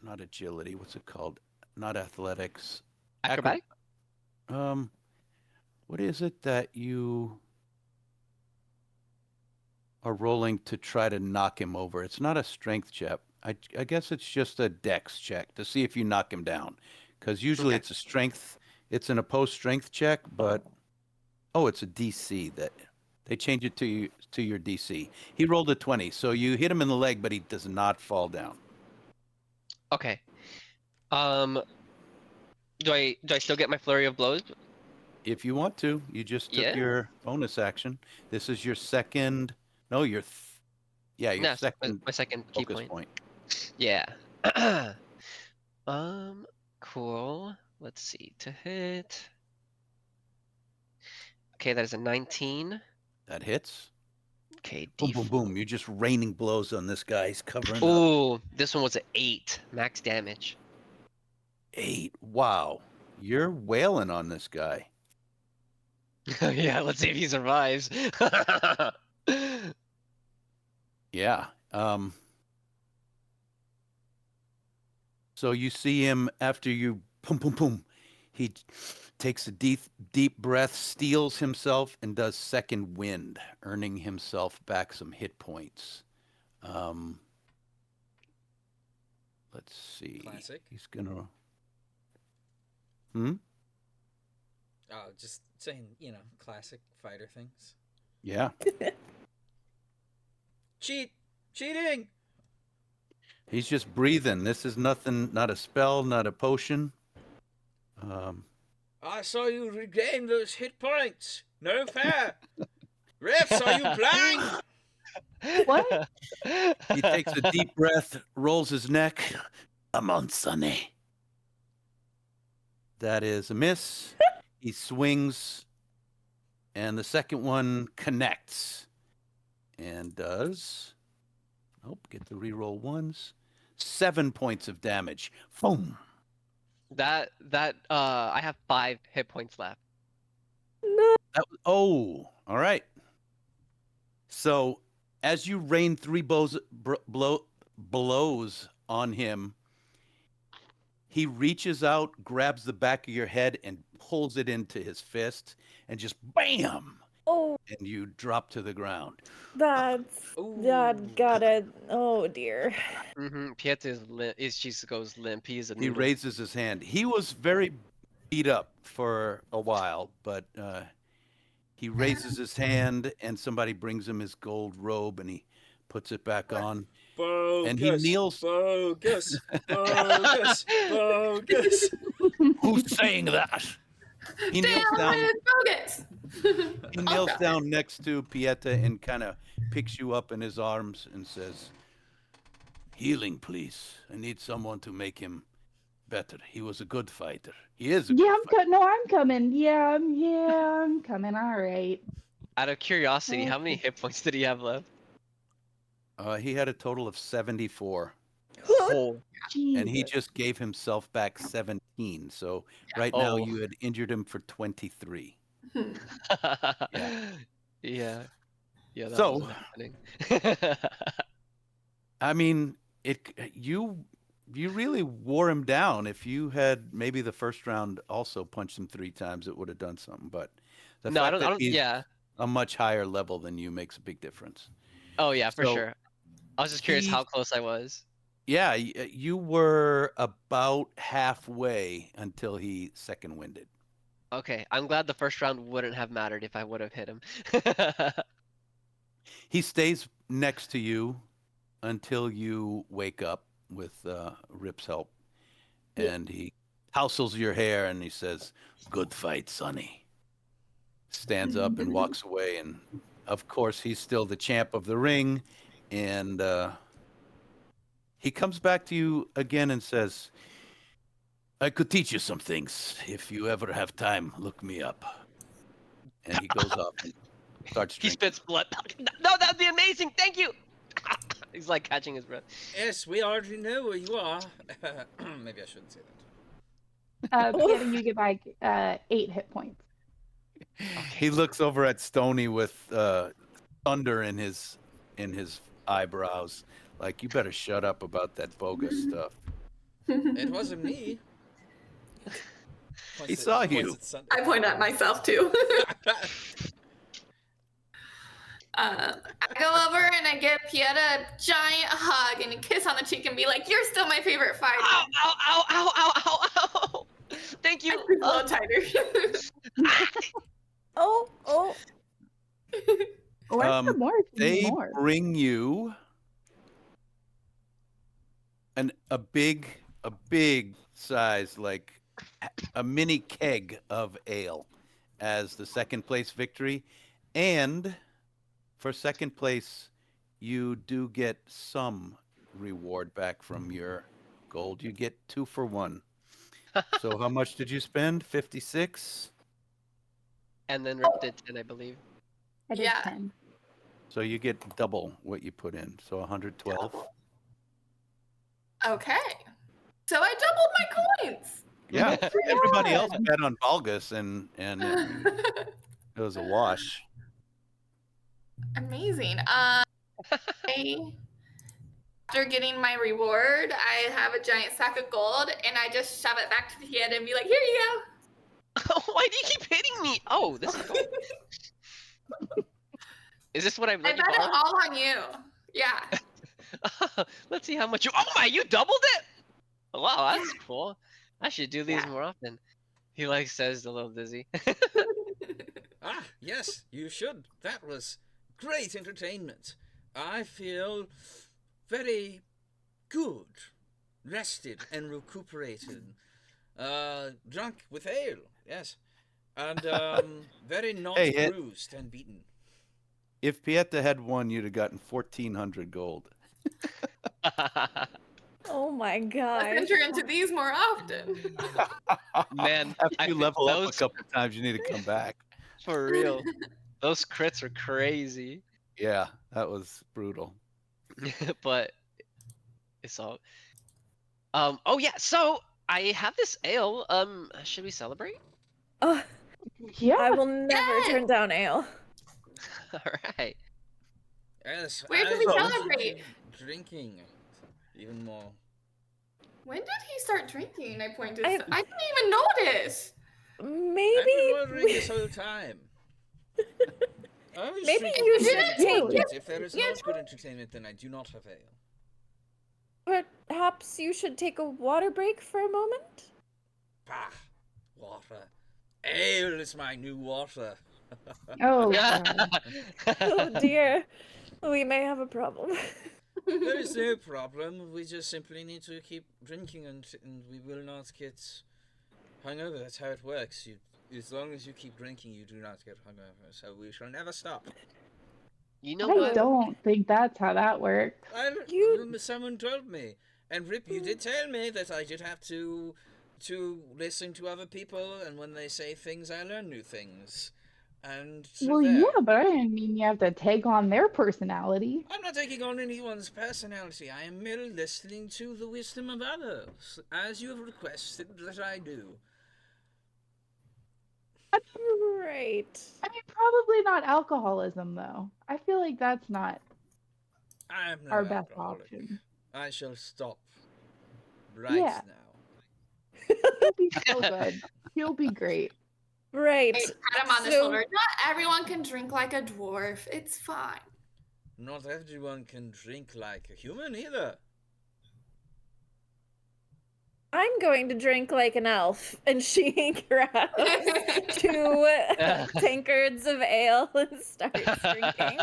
not agility. What's it called? Not athletics. acrobatic. What is it that you are rolling to try to knock him over? It's not a strength check. I guess it's just a dex check to see if you knock him down. Because usually Okay. it's a strength. It's an opposed strength check, but it's a DC that they change it to your DC. He rolled a 20, so you hit him in the leg, but he does not fall down. Okay. Do I still get my flurry of blows? If you want to, you just took Yeah. your bonus action. This is your second. No, your Yeah, second my second key focus point. point. Yeah. Cool. Let's see. To hit. Okay, that is a 19. That hits. Okay, Boom, boom, D4. boom. You're just raining blows on this guy. He's covering up. Ooh, this one was an 8 max damage. 8. Wow. You're wailing on this guy. Yeah, let's see if he survives. Yeah. So you see him after you boom, boom, boom. He takes a deep breath, steals himself, and does second wind, earning himself back some hit points. Let's see. Classic. He's gonna. Oh, just saying, classic fighter things. Yeah. Cheating! He's just breathing. This is nothing. Not a spell. Not a potion. I saw you regain those hit points. No fair. Refs, are you blind? What? He takes a deep breath, rolls his neck. Come on, Sonny. That is a miss. He swings, and the second one connects and does. Get the reroll ones. 7 points of damage. Boom. That I have 5 hit points left. All right. So as you rain 3 blows on him, He reaches out, grabs the back of your head, and pulls it into his fist, and just BAM! Oh, And you drop to the ground. that's Ooh. that got it. Oh dear. Pieta is limp. She goes limp. He's a He noodle. raises his hand. He was very beat up for a while, but he raises his hand, and somebody brings him his gold robe, and he puts it back on. Bogus. And he kneels. Bogus. Bogus. Bogus. Who's saying that? He kneels Damn, down. it's bogus. He kneels down next to Pieta and kind of picks you up in his arms and says, "Healing, please. I need someone to make him better. He was a good fighter. He is a Yeah, good fighter." no, I'm coming. Yeah, I'm coming. All right. Out of curiosity, how many hit points did he have left? He had a total of 74. Oh, And he Jesus. just gave himself back 17. So right now Oh. you had injured him for 23. yeah. Yeah, that So- wasn't happening. I mean, you really wore him down. If you had maybe the first round also punched him 3 times, it would have done something. But the No, I fact don't, that I don't, he's yeah. a much higher level than you makes a big difference. Oh, yeah, for So, sure. I was just curious he- how close I was. Yeah, you were about halfway until he second winded. Okay, I'm glad the first round wouldn't have mattered if I would have hit him. He stays next to you until you wake up with Rip's help. And he tousles your hair and he says, "Good fight, Sonny." Stands up and walks away. And of course, he's still the champ of the ring. And he comes back to you again and says, "I could teach you some things. If you ever have time, look me up." And he goes off and starts He drinking. spits blood. No, that'd be amazing. Thank you. He's like catching his breath. Yes, we already know where you are. Maybe I shouldn't say that. Pieta, you get back 8 hit points. He looks over at Stony with thunder in his eyebrows, like, "You better shut up about that bogus stuff." It wasn't me. He saw you. Points at Sunday. I point at myself too. I go over and I give Pieta a giant hug and a kiss on the cheek and be like, "You're still my favorite fighter." Ow, ow, ow, ow, ow, ow, ow. Thank you. I breathe a little tighter. Oh. Oh, I have more if you need They more. bring you a big size, like a mini keg of ale as the second place victory. And for second place, you do get some reward back from your gold. You get 2 for 1. So how much did you spend? 56? And then Rip did 10, I believe. I did Yeah. 10. So you get double what you put in. So 112. Okay. So I doubled my coins. Yeah. Everybody else God. bet on Balgus and it was a wash. Amazing. After getting my reward, I have a giant sack of gold and I just shove it back to the head and be like, "Here you go." Why do you keep hitting me? Oh, this is gold. Is this what I've I let you bet it borrow? all on you. Yeah. Let's see how much you. Oh my, you doubled it! Oh, wow, that's cool. I should do these Yeah. more often. He like says a little dizzy. Ah, yes, you should. That was great entertainment. I feel very good, rested and recuperated. Drunk with ale, yes. And very not Hey, Ed. bruised and beaten. If Pieta had won, you'd have gotten 1,400 gold. Oh my Let's gosh. enter into these more often. Man, After you level up a those- couple times, you need to come back. for real. Those crits are crazy. Yeah, that was brutal. But it's all. Oh yeah. So I have this ale. Should we celebrate? Oh, Yeah. I will never Yes! turn down ale. All right. Yes, Where I can we love celebrate? Drinking even more. When did he start drinking? I pointed. I- I didn't even notice. I've been Maybe wondering this whole time. I always Maybe drink you good should entertainment. take- If there is Yeah, not good entertainment, then I do not have ale. perhaps you should take a water break for a moment. Bah, water. Ale is my new water. Oh, God. Oh dear, we may have a problem. There is no problem. We just simply need to keep drinking, and we will not get hungover. That's how it works. As long as you keep drinking, you do not get hungover. So we shall never stop. You know I what? don't think that's how that works. Someone told me, and Rip, you did tell me that I did have to listen to other people, and when they say things, I learn new things. And so Well, there. yeah, but I didn't mean you have to take on their personality. I'm not taking on anyone's personality. I am merely listening to the wisdom of others, as you have requested that I do. Right. I mean, probably not alcoholism, though. I feel like that's not I am no our best alcoholic. option. I shall stop right Yeah. now. He'll be so good. He'll be great. Right. Hey, pat him on the So- shoulder. Not everyone can drink like a dwarf. It's fine. Not everyone can drink like a human either. I'm going to drink like an elf, and she grabs 2 tankards of ale and starts drinking.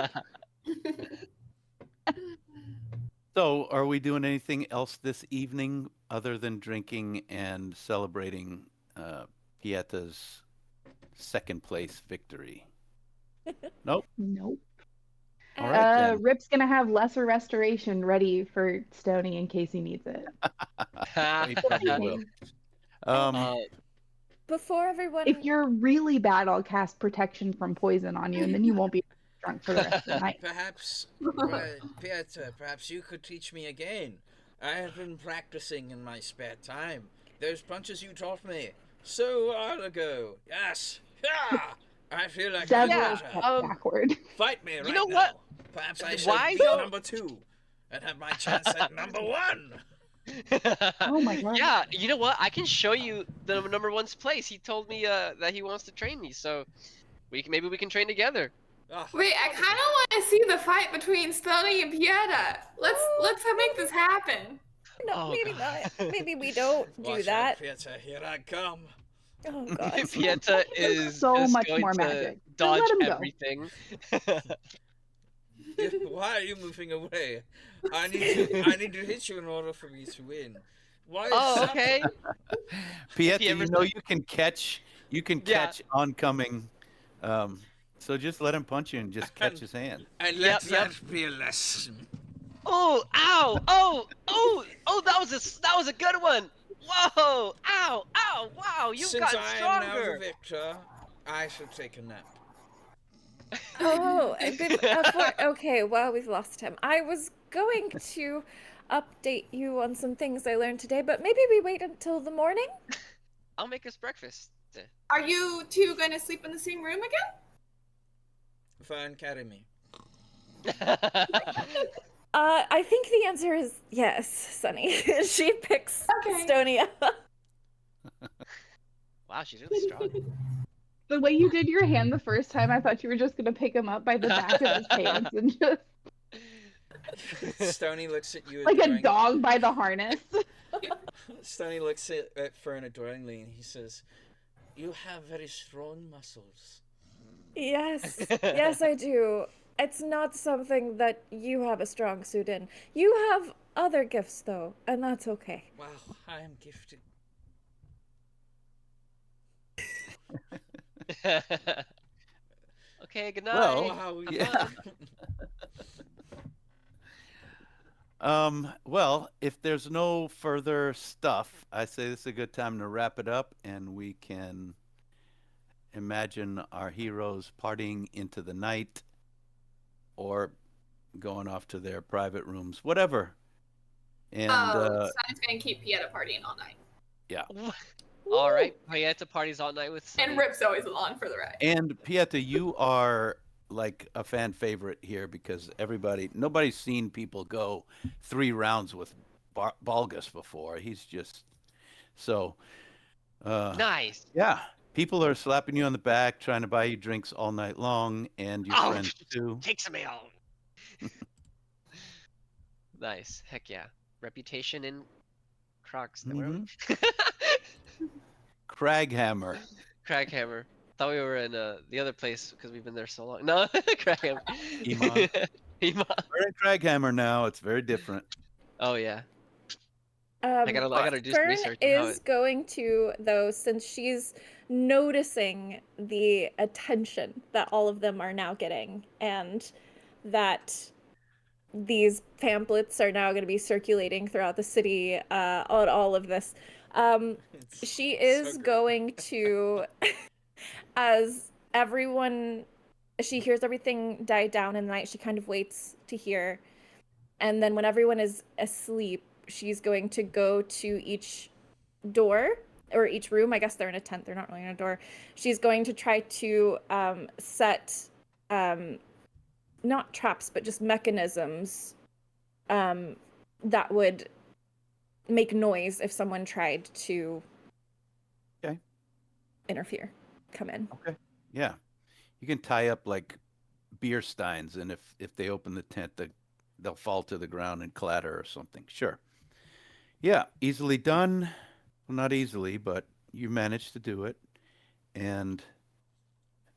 So, are we doing anything else this evening other than drinking and celebrating Pieta's second place victory? Nope. Nope. All right, then. Rip's gonna have lesser restoration ready for Stony in case he needs it. He probably will. Uh, Before everyone, If you're really bad, I'll cast protection from poison on you, and then you won't be drunk for the rest of the night. Perhaps, Pieta, perhaps you could teach me again. I have been practicing in my spare time. Those punches you taught me so long ago. Yes. Ha! I feel like I'm Several better. steps backward. Fight me right know now. what? Perhaps I should Why be don't- number 2 and have my chance at number 1. Oh my god. Yeah, you know what? I can show you the number 1's place. He told me that he wants to train me, so maybe we can train together. Oh, Wait, I kind of want to see the fight between Stony and Pieta. Let's make this happen. no, Oh, maybe God. not. Maybe we don't do watch that. out, Pieta. Here I come. Oh god. Pieta is so just much going more to magic. Just dodge let him go. everything. Why are you moving away? I need to hit you in order for me to win. Why is Oh, that- okay. Pieta, ever you know said- you can catch Yeah. oncoming. So just let him punch you and just catch his hand. And Yep, let yep. that be a lesson. Oh, ow, oh, that was a good one. Whoa, ow, wow, you Since got I am now the stronger. victor, I should take a nap. Oh, okay, well, we've lost him. I was going to update you on some things I learned today, but maybe we wait until the morning? I'll make us breakfast. Are you two going to sleep in the same room again? Fine, carry me. I think the answer is yes, Sunny. She picks Okay. Stony up. Wow, she's really strong. The way you did your hand the first time, I thought you were just gonna pick him up by the back of his pants and just Stony looks at you like a adoring- dog by the harness. Stony looks at Fern adoringly and he says, "You have very strong muscles." Yes, yes, I do. It's not something that you have a strong suit in. You have other gifts, though, and that's okay. Wow, I am gifted. Okay, good night. Well, Wow, yeah. Well, if there's no further stuff, I say this is a good time to wrap it up, and we can imagine our heroes partying into the night or going off to their private rooms, whatever. And Sonny's going to keep Pieta partying all night. All right, Pieta parties all night with Sunny. And Rip's always along for the ride. and Pieta, you are like a fan favorite here because nobody's seen people go 3 rounds with Balgus before. He's just so. Nice. Yeah, people are slapping you on the back, trying to buy you drinks all night long, and your friends too. Take some ale. Nice. Heck yeah. Reputation in Crocs. Where are we? Craghammer. Craghammer. Thought we were in the other place because we've been there so long. No, Craghammer. Iman. Iman. We're in Craghammer now. It's very different. Oh yeah. I gotta do some Fern research on how is going to, though, since she's noticing the attention that all of them are now getting, and that these pamphlets are now going to be circulating throughout the city on all of this. She is going to, as everyone, she hears everything die down in the night, she kind of waits to hear. And then when everyone is asleep, she's going to go to each door or each room. I guess they're in a tent. They're not really in a door. She's going to try to set not traps, but just mechanisms that would make noise if someone tried to interfere, come in. Okay. Yeah. You can tie up like beer steins, and if they open the tent, they'll fall to the ground and clatter or something. Sure. Yeah, easily done. Well, not easily, but you managed to do it. And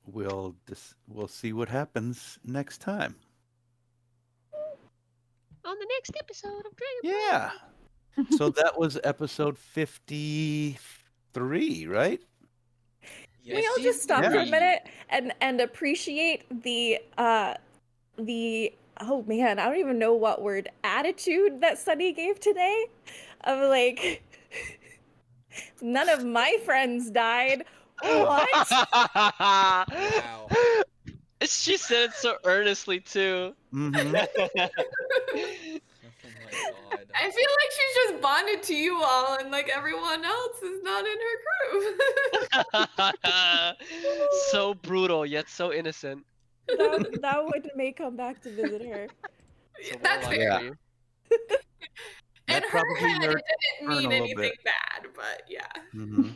we'll see what happens next time. on the next episode of Dragon Ball. Yeah. So that was episode 53, right? Yes, We all just stop for a indeed. minute and appreciate the oh man, I don't even know what word, attitude that Sunny gave today, of like none of my friends died. What? Wow. She said it so earnestly too. Mm-hmm. Oh my god. I feel like she's just bonded to you all, and like everyone else is not in her group. So brutal yet so innocent. that would may come back to visit her. So That's warlike fair. for you. In That her probably head, hurt it didn't Fern a mean little anything bit. bad, but yeah. Mm-hmm.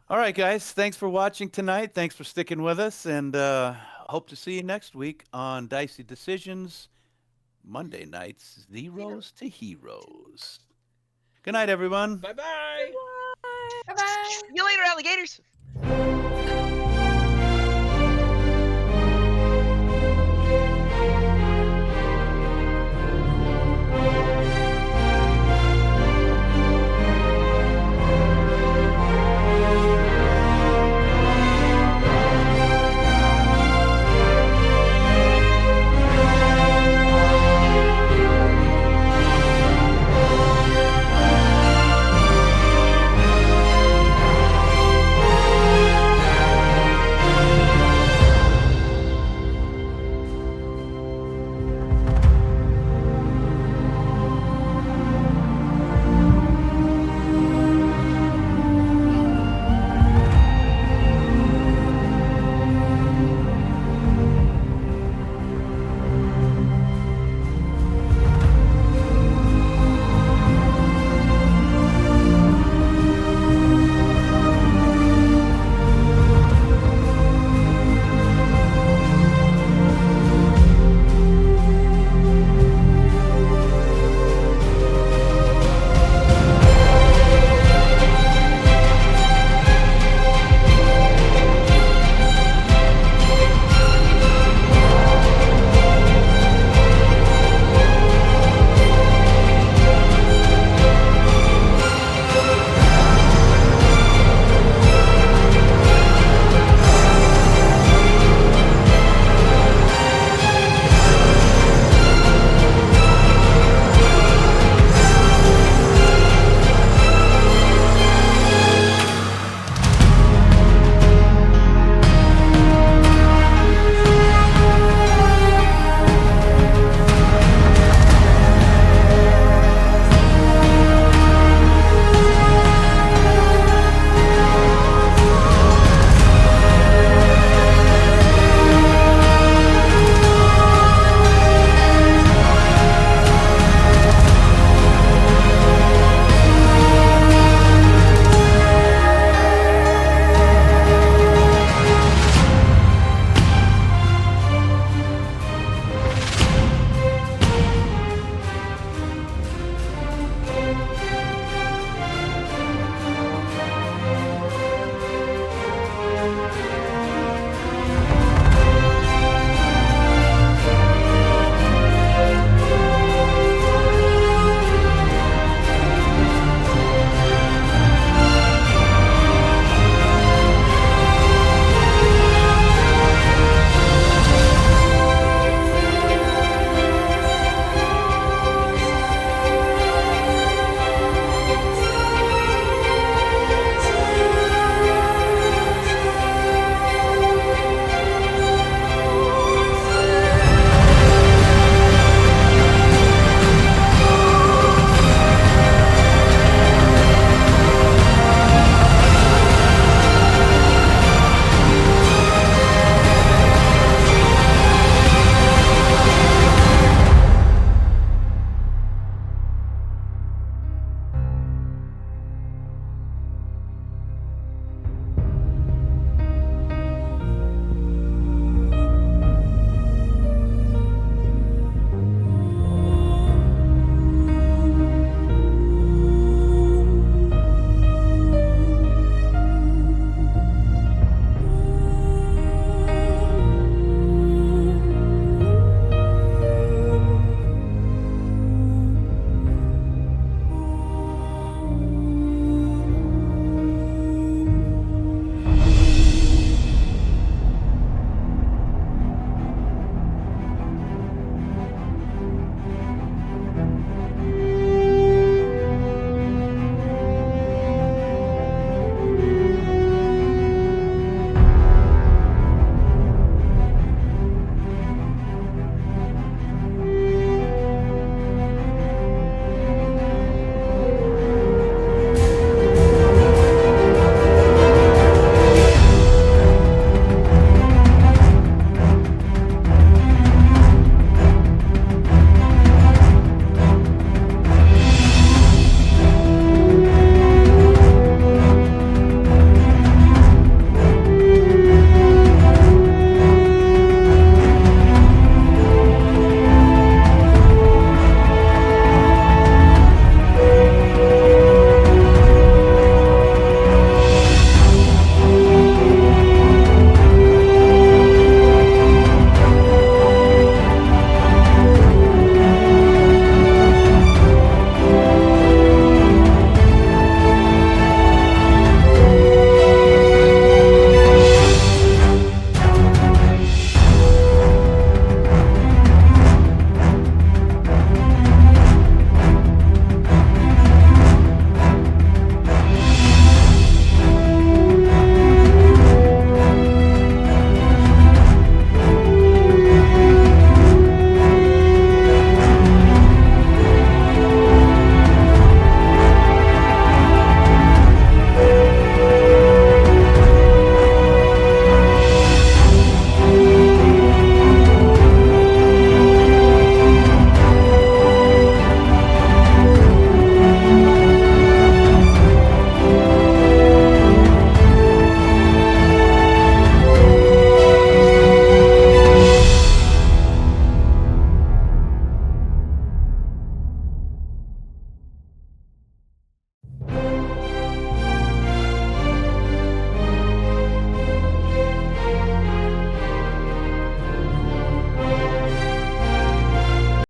All right, guys. Thanks for watching tonight. Thanks for sticking with us, and hope to see you next week on Dicey Decisions, Monday nights, Zeros to Heroes. Good night, everyone. Bye bye. Bye bye. See you later, alligators.